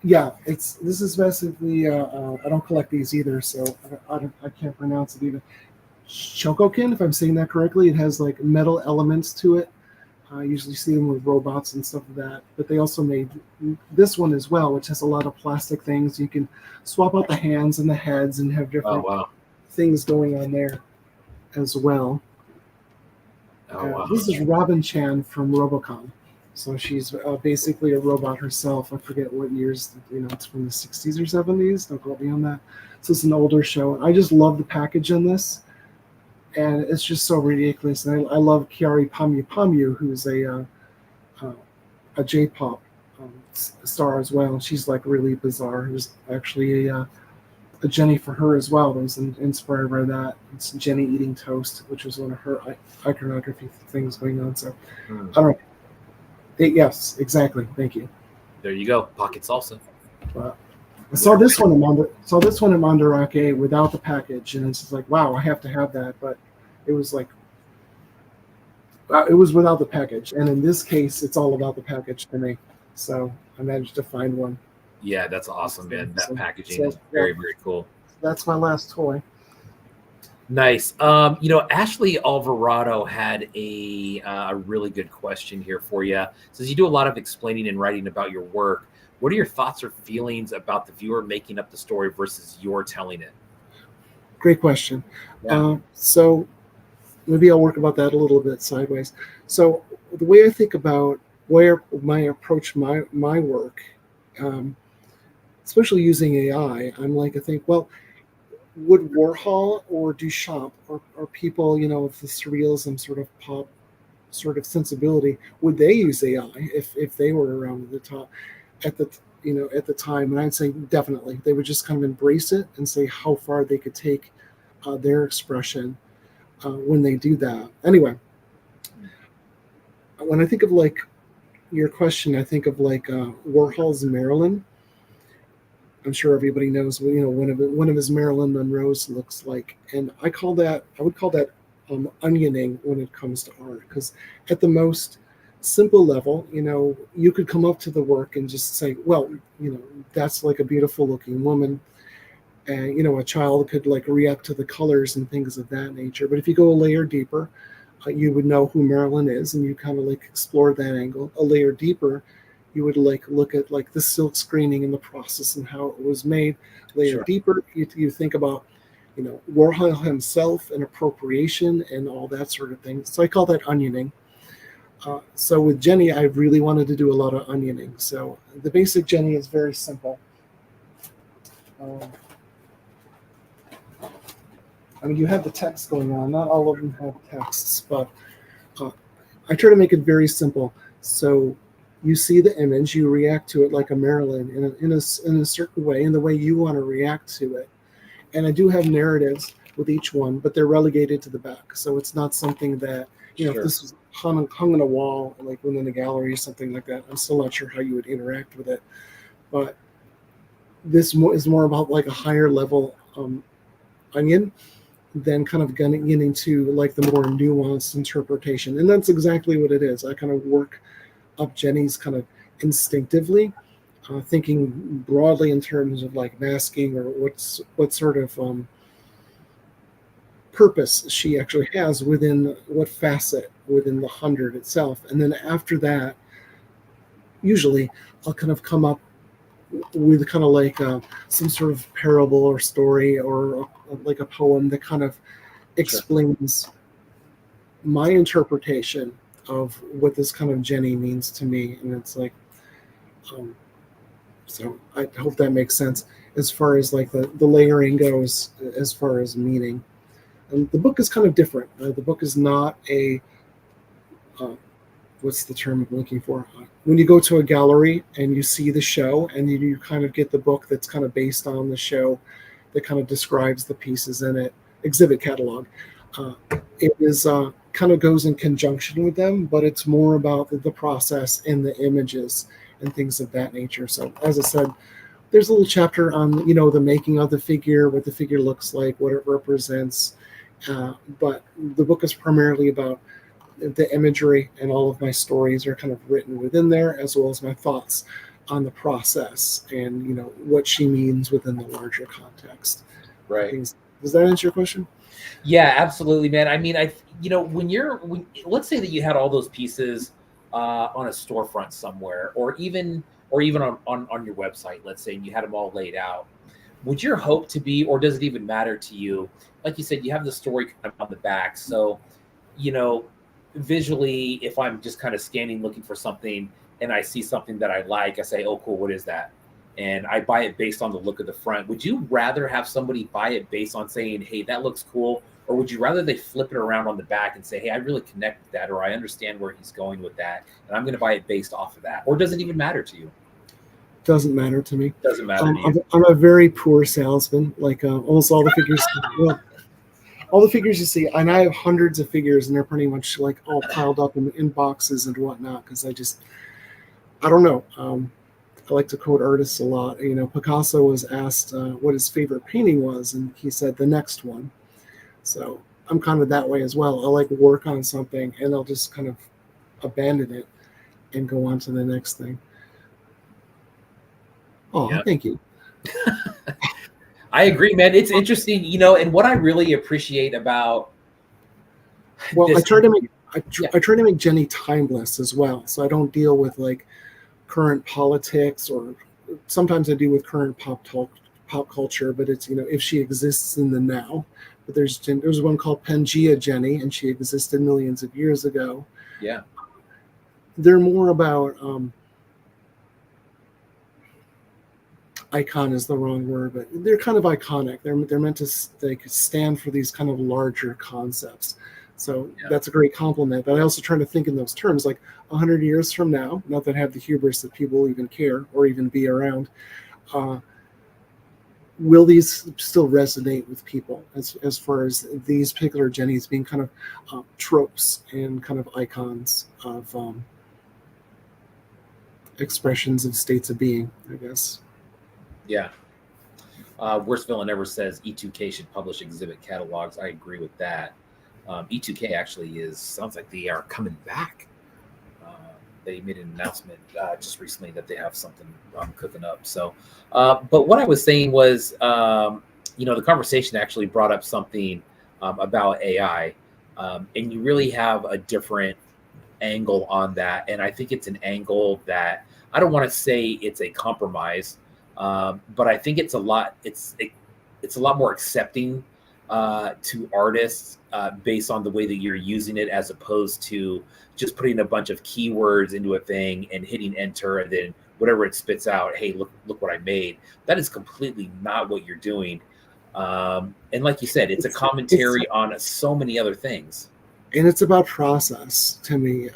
B: Yeah, this is basically I don't collect these either, so I can't pronounce it either. Shokokin, if I'm saying that correctly. It has like metal elements to it. I usually see them with robots and stuff like that, but they also made this one as well, which has a lot of plastic things. You can swap out the hands and the heads and have different things going on there as well. This is Robin Chan from Robocon. So she's basically a robot herself. I forget what years, it's from the 60s or 70s. Don't quote me on that. So it's an older show. I just love the package on this. And it's just so ridiculous. And I love Kiari Pamu, who's a J-pop star as well. And she's like really bizarre. There's actually a Jenny for her as well that was inspired by that. It's Jenny eating toast, which was one of her iconography things going on. So I don't know. Yes, exactly. Thank you.
A: There you go. Pocket salsa.
B: But I saw this one in Mandarake without the package, and it's just like, wow, I have to have that. But it was like, it was without the package, and in this case, it's all about the package to me. So I managed to find one.
A: Yeah, that's awesome, man. That
B: So-
A: packaging
B: so,
A: is very, very cool.
B: That's my last toy.
A: Nice. Ashley Alvarado had a really good question here for you. Says you do a lot of explaining and writing about your work. What are your thoughts or feelings about the viewer making up the story versus your telling it?
B: Great question.
A: Yeah.
B: So maybe I'll work about that a little bit sideways. So the way I think about where my approach my work, especially using AI, I think, well, would Warhol or Duchamp or people, of the surrealism sort of pop sort of sensibility, would they use AI if they were around at the top at the time? And I'd say definitely they would just kind of embrace it and say how far they could take their expression when they do that. Anyway, when I think of like your question, I think of like Warhol's Marilyn. I'm sure everybody knows, one of his Marilyn Monroe's looks like, and I would call that onioning when it comes to art, because at the most simple level, you could come up to the work and just say, well, that's like a beautiful looking woman, and a child could like react to the colors and things of that nature. But if you go a layer deeper, you would know who Marilyn is, and you kind of like explore that angle. A layer deeper, you would like look at like the silk screening and the process and how it was made. Layer
A: Sure.
B: deeper, you think about Warhol himself and appropriation and all that sort of thing. So I call that onioning. So with Jenny, I really wanted to do a lot of onioning. So the basic Jenny is very simple. You have the text going on. Not all of them have texts, but I try to make it very simple. So you see the image, you react to it like a Marilyn in a certain way, in the way you want to react to it. And I do have narratives with each one, but they're relegated to the back. So it's not something that,
A: Sure.
B: if this was hung on a wall, like within a gallery or something like that, I'm still not sure how you would interact with it. But this is more about like a higher level onion than kind of getting into like the more nuanced interpretation. And that's exactly what it is. I kind of work up Jenny's kind of instinctively, thinking broadly in terms of like masking or what sort of purpose she actually has within what facet within the 100 itself. And then after that, usually I'll kind of come up with kind of like some sort of parable or story or like a poem that kind of explains my interpretation of what this kind of Jenny means to me. And it's like, so I hope that makes sense as far as like the layering goes, as far as meaning. And the book is kind of different. The book is not a, what's the term I'm looking for? When you go to a gallery and you see the show and you kind of get the book that's kind of based on the show that kind of describes the pieces in it, exhibit catalog. It is kind of goes in conjunction with them, but it's more about the process and the images and things of that nature. So as I said, there's a little chapter on, the making of the figure, what the figure looks like, what it represents. But the book is primarily about the imagery, and all of my stories are kind of written within there, as well as my thoughts on the process and, what she means within the larger context.
A: Right.
B: Does that answer your question?
A: Yeah, absolutely, man. I mean, when let's say that you had all those pieces on a storefront somewhere, or even on your website, let's say, and you had them all laid out, would your hope to be, or does it even matter to you? Like you said, you have the story kind of on the back. So, visually, if I'm just kind of scanning, looking for something, and I see something that I like, I say, oh, cool, what is that? And I buy it based on the look of the front. Would you rather have somebody buy it based on saying, hey, that looks cool? Or would you rather they flip it around on the back and say, hey, I really connect with that, or I understand where he's going with that, and I'm going to buy it based off of that? Or does it even matter to you?
B: Doesn't matter to me.
A: Doesn't matter to you.
B: I'm a very poor salesman. Like almost all the figures, all the figures you see, and I have hundreds of figures, and they're pretty much like all piled up in boxes and whatnot. Because I don't know. I like to quote artists a lot. You know, Picasso was asked what his favorite painting was, and he said the next one. So I'm kind of that way as well. I like work on something, and I'll just kind of abandon it and go on to the next thing. Oh,
A: Yeah.
B: thank you.
A: I agree, man. It's interesting, and what I really appreciate about
B: Well,
A: this.
B: I try to make Jenny timeless as well, so I don't deal with like current politics, or sometimes I do with current pop culture, but it's, if she exists in the now. But there's one called Pangea Jenny, and she existed millions of years ago.
A: Yeah.
B: They're more about icon is the wrong word, but they're kind of iconic. They're meant to stand for these kind of larger concepts. So that's a great compliment. But I also try to think in those terms, like 100 years from now, not that I have the hubris that people even care or even be around. Will these still resonate with people as far as these particular Jennies being kind of tropes and kind of icons of expressions of states of being, I guess.
A: Yeah. Worst villain ever says E2K should publish exhibit catalogs. I agree with that. E2K actually sounds like they are coming back. They made an announcement just recently that they have something cooking up. So, but what I was saying was, the conversation actually brought up something about AI, and you really have a different angle on that. And I think it's an angle that I don't want to say it's a compromise, but I think it's a lot. It's a lot more accepting to artists based on the way that you're using it, as opposed to just putting a bunch of keywords into a thing and hitting enter, and then whatever it spits out, hey, look what I made. That is completely not what you're doing. And like you said, it's a commentary on so many other things.
B: And it's about process to me.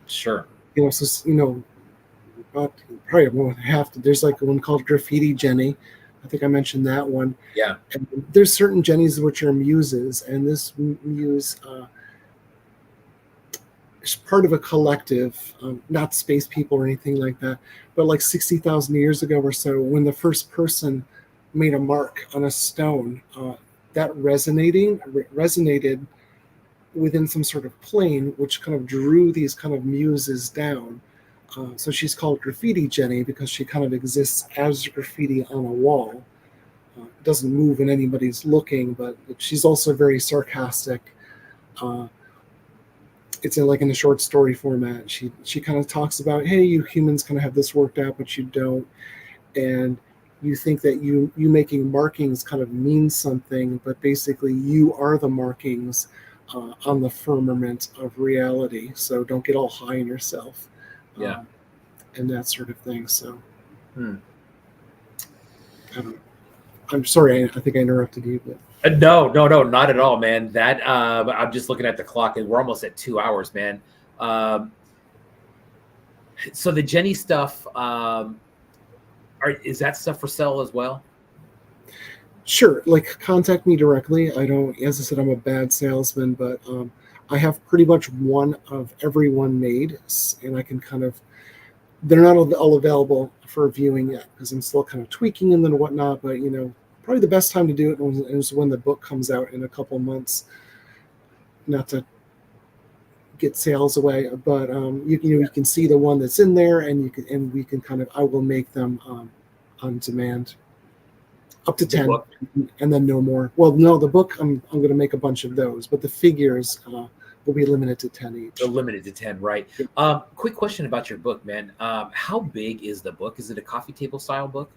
A: Sure.
B: Probably won't have to. There's like one called Graffiti Jenny. I think I mentioned that one.
A: Yeah.
B: And there's certain Jennies which are muses, and this muse is part of a collective, not space people or anything like that, but like 60,000 years ago or so, when the first person made a mark on a stone, that resonated within some sort of plane, which kind of drew these kind of muses down. So she's called Graffiti Jenny because she kind of exists as graffiti on a wall. Doesn't move when anybody's looking, but she's also very sarcastic. It's in a short story format. She kind of talks about, hey, you humans kind of have this worked out, but you don't, and you think that you making markings kind of means something, but basically you are the markings on the firmament of reality. So don't get all high on yourself.
A: Yeah.
B: And that sort of thing. So I'm sorry, I think I interrupted you, but
A: no, not at all, man. That I'm just looking at the clock, and we're almost at 2 hours, man. So the Jenny stuff, is that stuff for sale as well?
B: Sure, contact me directly. I don't, as I said, I'm a bad salesman, but I have pretty much one of every one made, and I can kind of, they're not all available for viewing yet because I'm still kind of tweaking them and whatnot, but probably the best time to do it is when the book comes out in a couple months. Not to get sales away, but you can see the one that's in there, and we can kind of, I will make them on demand, up to 10, and then no more. Well, no, the book I'm going to make a bunch of those, but the figures will be limited to 10 each.
A: They're limited to 10, right? Quick question about your book, man. How big is the book? Is it a coffee table style book?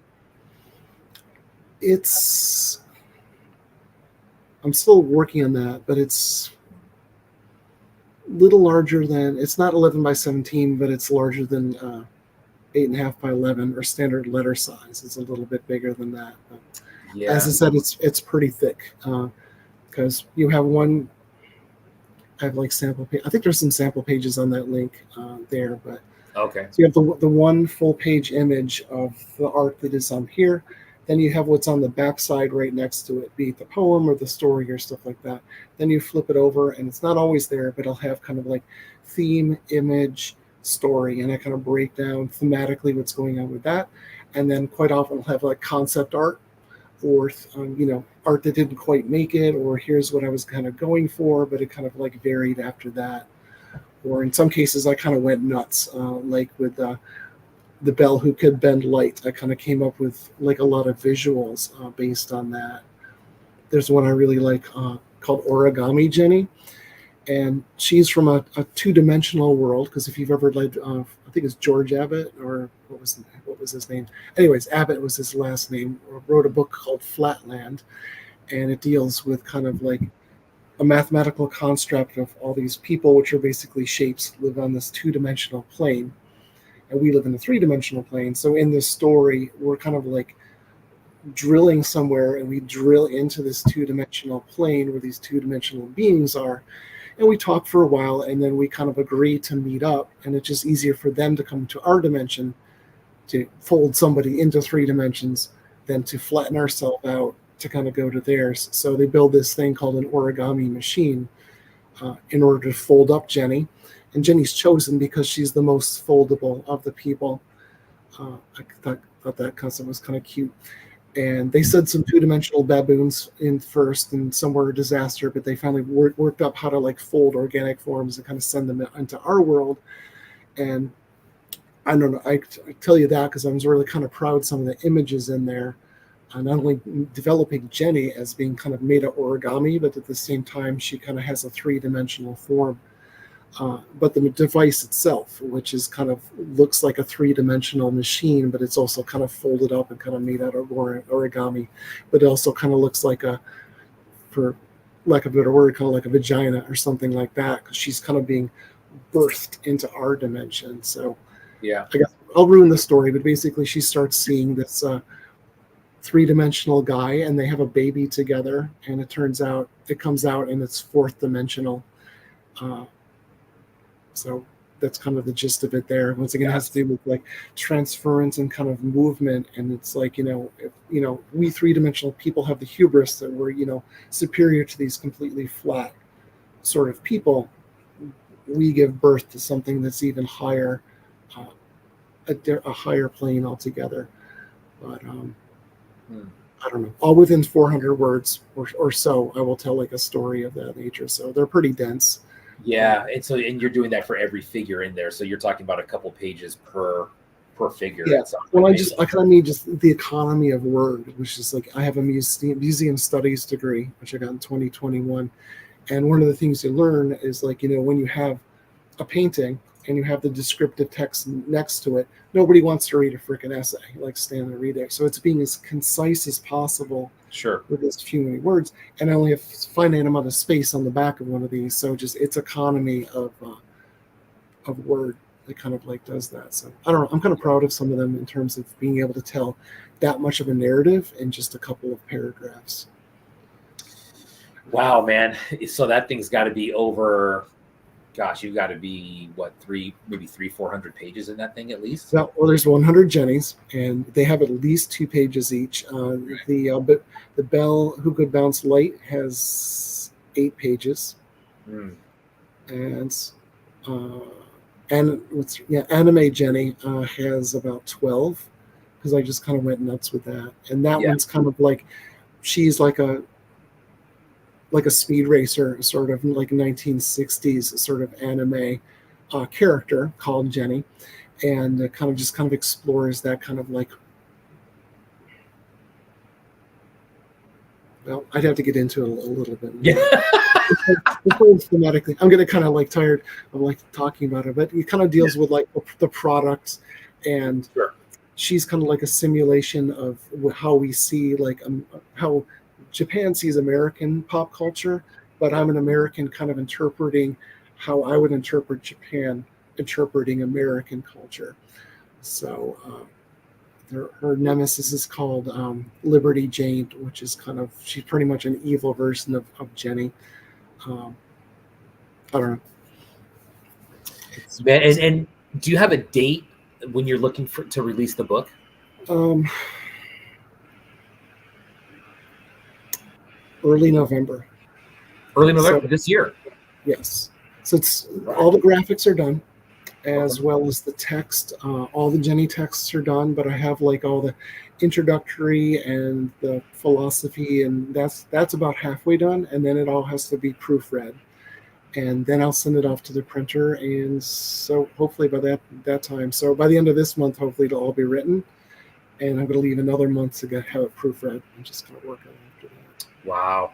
B: I'm still working on that, but it's a little larger than, it's not 11 by 17, but it's larger than 8.5 by 11, or standard letter size. It's a little bit bigger than that. But
A: yeah.
B: As I said, it's pretty thick because you have one. I have sample page. I think there's some sample pages on that link there, but
A: okay.
B: So you have the one full page image of the art that is on here. Then you have what's on the back side right next to it, be it the poem or the story or stuff like that. Then you flip it over, and it's not always there, but it'll have kind of theme, image, story, and I kind of break down thematically what's going on with that. And then quite often I'll have like concept art or art that didn't quite make it, or here's what I was kind of going for, but it kind of like varied after that. Or in some cases I kind of went nuts, like with the Belle Who Could Bend Light. I kind of came up with like a lot of visuals based on that. There's one I really like called Origami Jenny, and she's from a two-dimensional world. Because if you've ever read, I think it's George Abbott, or what was his name? Anyways, Abbott was his last name. Wrote a book called Flatland, and it deals with kind of like a mathematical construct of all these people, which are basically shapes, live on this two-dimensional plane, and we live in a three-dimensional plane. So in this story, we're kind of like drilling somewhere, and we drill into this two-dimensional plane where these two-dimensional beings are, and we talk for a while, and then we kind of agree to meet up, and it's just easier for them to come to our dimension to fold somebody into 3 dimensions than to flatten ourselves out to kind of go to theirs. So they build this thing called an origami machine in order to fold up Jenny. And Jenny's chosen because she's the most foldable of the people. I thought that concept was kind of cute. And they said some 2-dimensional baboons in first, and some were a disaster, but they finally worked up how to like fold organic forms and kind of send them into our world. And I don't know, I tell you that because I was really kind of proud of some of the images in there. Not only developing Jenny as being kind of made of origami, but at the same time, she kind of has a 3-dimensional form. But the device itself, which is kind of looks like a 3-dimensional machine, but it's also kind of folded up and kind of made out of origami. But it also kind of looks like for lack of a better word, kind of like a vagina or something like that, because she's kind of being birthed into our dimension. So
A: yeah,
B: I guess I'll ruin the story, but basically she starts seeing this 3-dimensional guy, and they have a baby together, and it turns out it comes out and it's 4th dimensional. So that's kind of the gist of it there. Once again, it has to do with like transference and kind of movement. And it's like, if, we 3-dimensional people have the hubris that we're, superior to these completely flat sort of people. We give birth to something that's even higher, a higher plane altogether. But I don't know, all within 400 words or so, I will tell like a story of that nature. So they're pretty dense.
A: Yeah, and you're doing that for every figure in there, so you're talking about a couple pages per figure.
B: Yeah. Well, I kind of need just the economy of word, which is like I have a museum studies degree, which I got in 2021, and one of the things you learn is like when you have a painting and you have the descriptive text next to it, nobody wants to read a freaking essay, like stand and read it. So it's being as concise as possible.
A: Sure.
B: With as few many words, and I only have a finite amount of space on the back of one of these, so just its economy of word that kind of like does that. So I don't know, I'm kind of proud of some of them in terms of being able to tell that much of a narrative in just a couple of paragraphs.
A: Wow, man! So that thing's got to be over. Gosh, you've got to be maybe 400 pages in that thing at least.
B: Well, there's 100 Jennies, and they have at least 2 pages each. The Belle Who Could Bounce Light has 8 pages, and Anime Jenny has about 12, because I just kind of went nuts with that. And that one's kind of like she's like a speed racer, sort of like 1960s sort of anime character called Jenny, and kind of explores that kind of like. Well, I'd have to get into it a little bit.
A: Yeah.
B: Thematically, I'm getting kind of like tired of like talking about it, but it kind of deals with like the product, and she's kind of like a simulation of how we see like how Japan sees American pop culture, but I'm an American kind of interpreting how I would interpret Japan interpreting American culture. So her nemesis is called Liberty Jane, which is she's pretty much an evil version of Jenny. I don't know.
A: And do you have a date when you're looking to release the book?
B: Early November.
A: Early November this year.
B: Yes. So it's all the graphics are done. as well as the text. All the Jenny texts are done, but I have like all the introductory and the philosophy, and that's about halfway done, and then it all has to be proofread, and then I'll send it off to the printer, and so hopefully by that time, so by the end of this month, hopefully it'll all be written, and I'm going to leave another month to have it proofread. I'm just going to work on it after that.
A: Wow.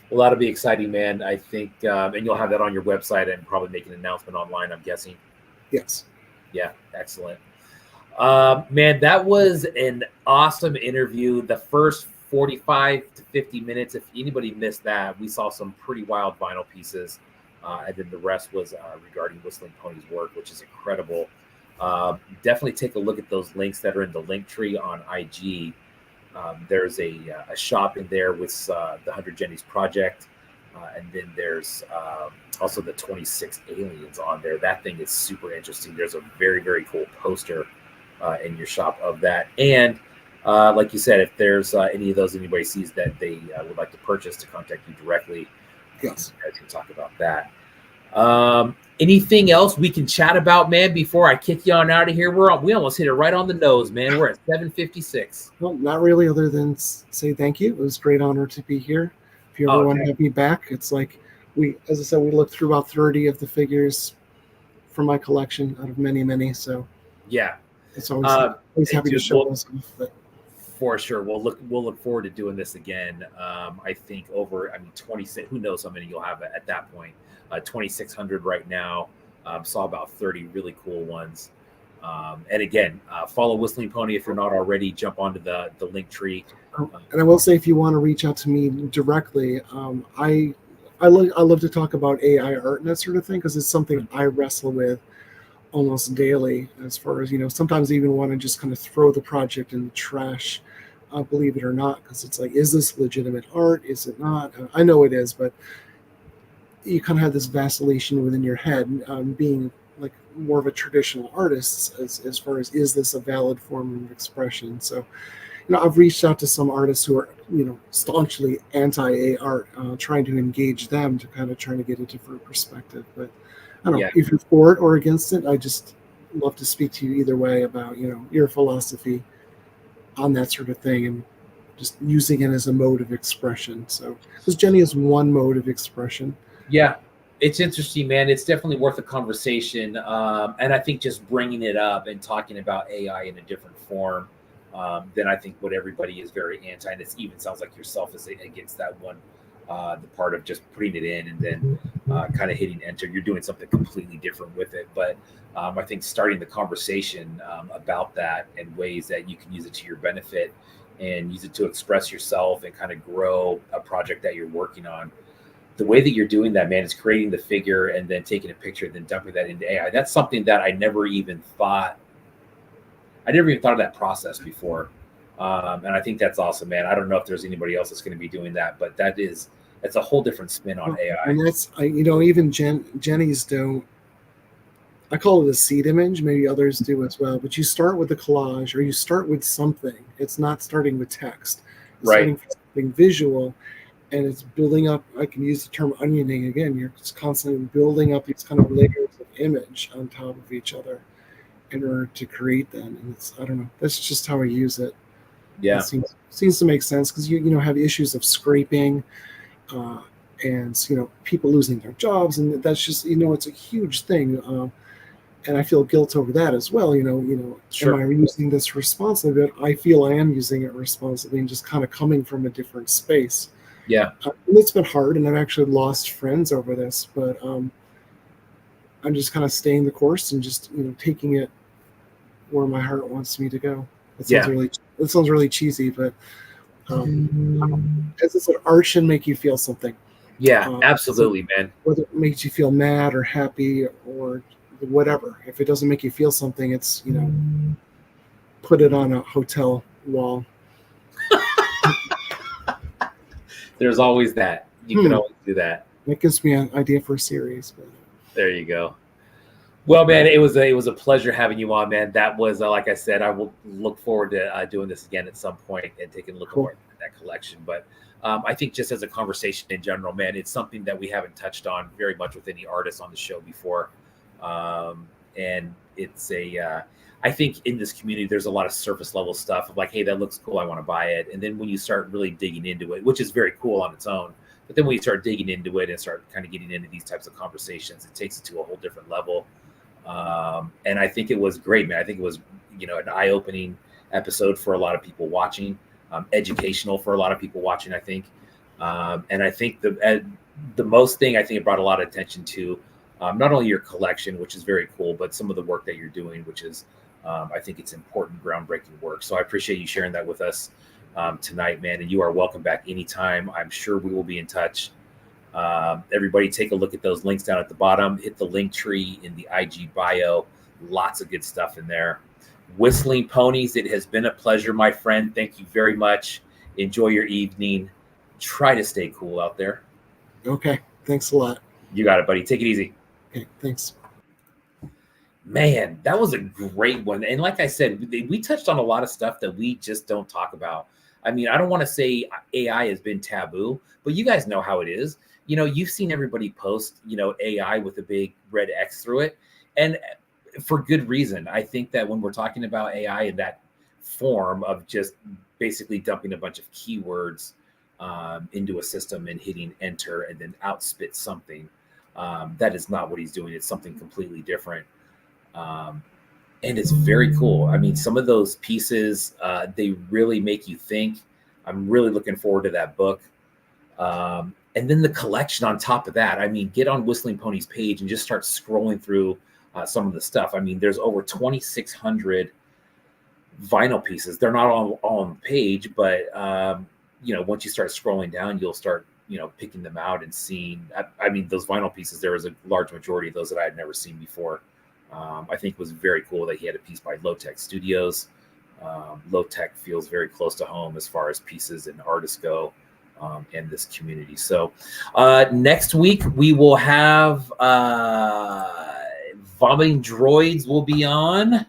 A: Well, that'll be exciting, man. I think, and you'll have that on your website and probably make an announcement online, I'm guessing.
B: Yes.
A: Yeah, excellent. Man, that was an awesome interview. The first 45 to 50 minutes, if anybody missed that, we saw some pretty wild vinyl pieces. And then the rest was regarding Whistling Pony's work, which is incredible. Definitely take a look at those links that are in the link tree on IG. There's a shop in there with the 100 Jennies Project. And then there's also the 26 aliens on there. That thing is super interesting. There's a very, very cool poster in your shop of that. And like you said, if there's any of those anybody sees that they would like to purchase, to contact you directly.
B: Yes.
A: You guys can talk about that. Anything else we can chat about, man, before I kick you on out of here? We almost hit it right on the nose, man. We're at 7:56.
B: Well, not really, other than say thank you. It was a great honor to be here. If you ever want to have me back, it's like as I said, we looked through about 30 of the figures from my collection out of many. So
A: yeah,
B: it's always happy to show those off. But
A: for sure, we'll look forward to doing this again. I think 26. Who knows how many you'll have at that point? 2,600 right now. Saw about 30 really cool ones. And again, follow Whistling Pony if you're not already. Jump onto the link tree.
B: And I will say, if you want to reach out to me directly, I love to talk about AI art and that sort of thing, because it's something I wrestle with almost daily. As far as, sometimes I even want to just kind of throw the project in the trash, believe it or not, because it's like, is this legitimate art? Is it not? I know it is, but you kind of have this vacillation within your head, being like more of a traditional artist, as far as, is this a valid form of expression? So, I've reached out to some artists who are, staunchly anti-A art, trying to engage them to kind of trying to get a different perspective. But I don't know if you're for it or against it. I just love to speak to you either way about, your philosophy on that sort of thing, and just using it as a mode of expression. So, because Jenny is one mode of expression.
A: Yeah, it's interesting, man. It's definitely worth a conversation. And I think just bringing it up and talking about AI in a different form, then I think what everybody is very anti, and it even sounds like yourself is against that one, the part of just putting it in and then kind of hitting enter. You're doing something completely different with it. But I think starting the conversation about that and ways that you can use it to your benefit and use it to express yourself and kind of grow a project that you're working on. The way that you're doing that, man, is creating the figure and then taking a picture and then dumping that into AI. That's something that I never even thought of that process before. And I think that's awesome, man. I don't know if there's anybody else that's going to be doing that, but that's a whole different spin on AI.
B: And that's, even Jenny's don't, I call it a seed image. Maybe others do as well, but you start with the collage, or you start with something. It's not starting with text. It's starting with something visual. And it's building up. I can use the term onioning again. You're just constantly building up these kind of layers of image on top of each other in order to create them. And I don't know. That's just how I use it.
A: Yeah,
B: it seems to make sense, because you have issues of scraping, and people losing their jobs, and that's just it's a huge thing. And I feel guilt over that as well.
A: Sure.
B: Am I using this responsibly? But I feel I am using it responsibly, and just kind of coming from a different space.
A: Yeah,
B: and it's been hard, and I've actually lost friends over this, but I'm just kind of staying the course and just taking it where my heart wants me to go. It sounds really cheesy, but as I said, art should make you feel something.
A: Yeah, absolutely, man.
B: Whether it makes you feel mad or happy or whatever, if it doesn't make you feel something, it's put it on a hotel wall.
A: There's always that. You can always do that.
B: That gives me an idea for a series. But
A: there you go. Well, man, it was a pleasure having you on, man. That was, like I said, I will look forward to doing this again at some point and taking a look more at that collection. But I think just as a conversation in general, man, it's something that we haven't touched on very much with any artists on the show before. And it's I think in this community, there's a lot of surface level stuff of like, hey, that looks cool, I want to buy it. And then when you start really digging into it, which is very cool on its own, but then when you start digging into it and start kind of getting into these types of conversations, it takes it to a whole different level. And I think it was great, man. I think it was, an eye-opening episode for a lot of people watching, educational for a lot of people watching, I think. And I think the most thing I think it brought a lot of attention to, not only your collection, which is very cool, but some of the work that you're doing, which is, I think it's important, groundbreaking work. So I appreciate you sharing that with us tonight, man. And you are welcome back anytime. I'm sure we will be in touch. Everybody take a look at those links down at the bottom. Hit the link tree in the IG bio. Lots of good stuff in there. Whistling Ponies, it has been a pleasure, my friend. Thank you very much. Enjoy your evening. Try to stay cool out there.
B: Okay. Thanks a lot.
A: You got it, buddy. Take it easy.
B: Okay. Thanks.
A: Man, that was a great one. And like I said, we touched on a lot of stuff that we just don't talk about. I mean, I don't want to say AI has been taboo, but you guys know how it is. You've seen everybody post, AI with a big red X through it. And for good reason. I think that when we're talking about AI in that form of just basically dumping a bunch of keywords into a system and hitting enter and then outspit something, that is not what he's doing. It's something completely different. And it's very cool. I mean, some of those pieces, they really make you think. I'm really looking forward to that book. And then the collection on top of that. I mean, get on Whistling Pony's page and just start scrolling through some of the stuff. I mean, there's over 2,600 vinyl pieces. They're not all on the page, but, once you start scrolling down, you'll start, picking them out and seeing. I mean, those vinyl pieces, there was a large majority of those that I had never seen before. I think it was very cool that he had a piece by Low Tech Studios. Low Tech feels very close to home as far as pieces and artists go in this community. So next week we will have Vomiting Droids will be on.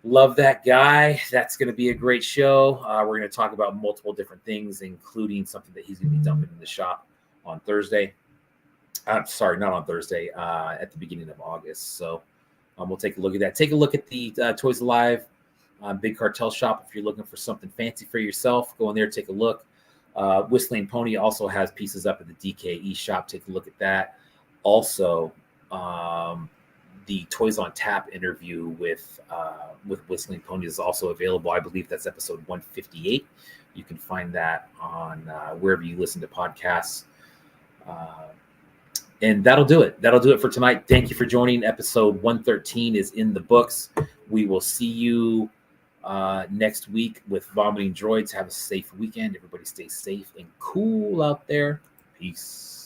A: Love that guy. That's going to be a great show. We're going to talk about multiple different things, including something that he's going to be dumping in the shop on Thursday. I'm sorry, not on Thursday, at the beginning of August. So we'll take a look at that. Take a look at the Toys Alive Big Cartel shop. If you're looking for something fancy for yourself, go in there, take a look. Whistling Pony also has pieces up at the DKE shop. Take a look at that. Also, the Toys on Tap interview with Whistling Pony is also available. I believe that's episode 158. You can find that on wherever you listen to podcasts. And that'll do it. That'll do it for tonight. Thank you for joining. Episode 113 is in the books. We will see you next week with Vomiting Droids. Have a safe weekend. Everybody stay safe and cool out there. Peace.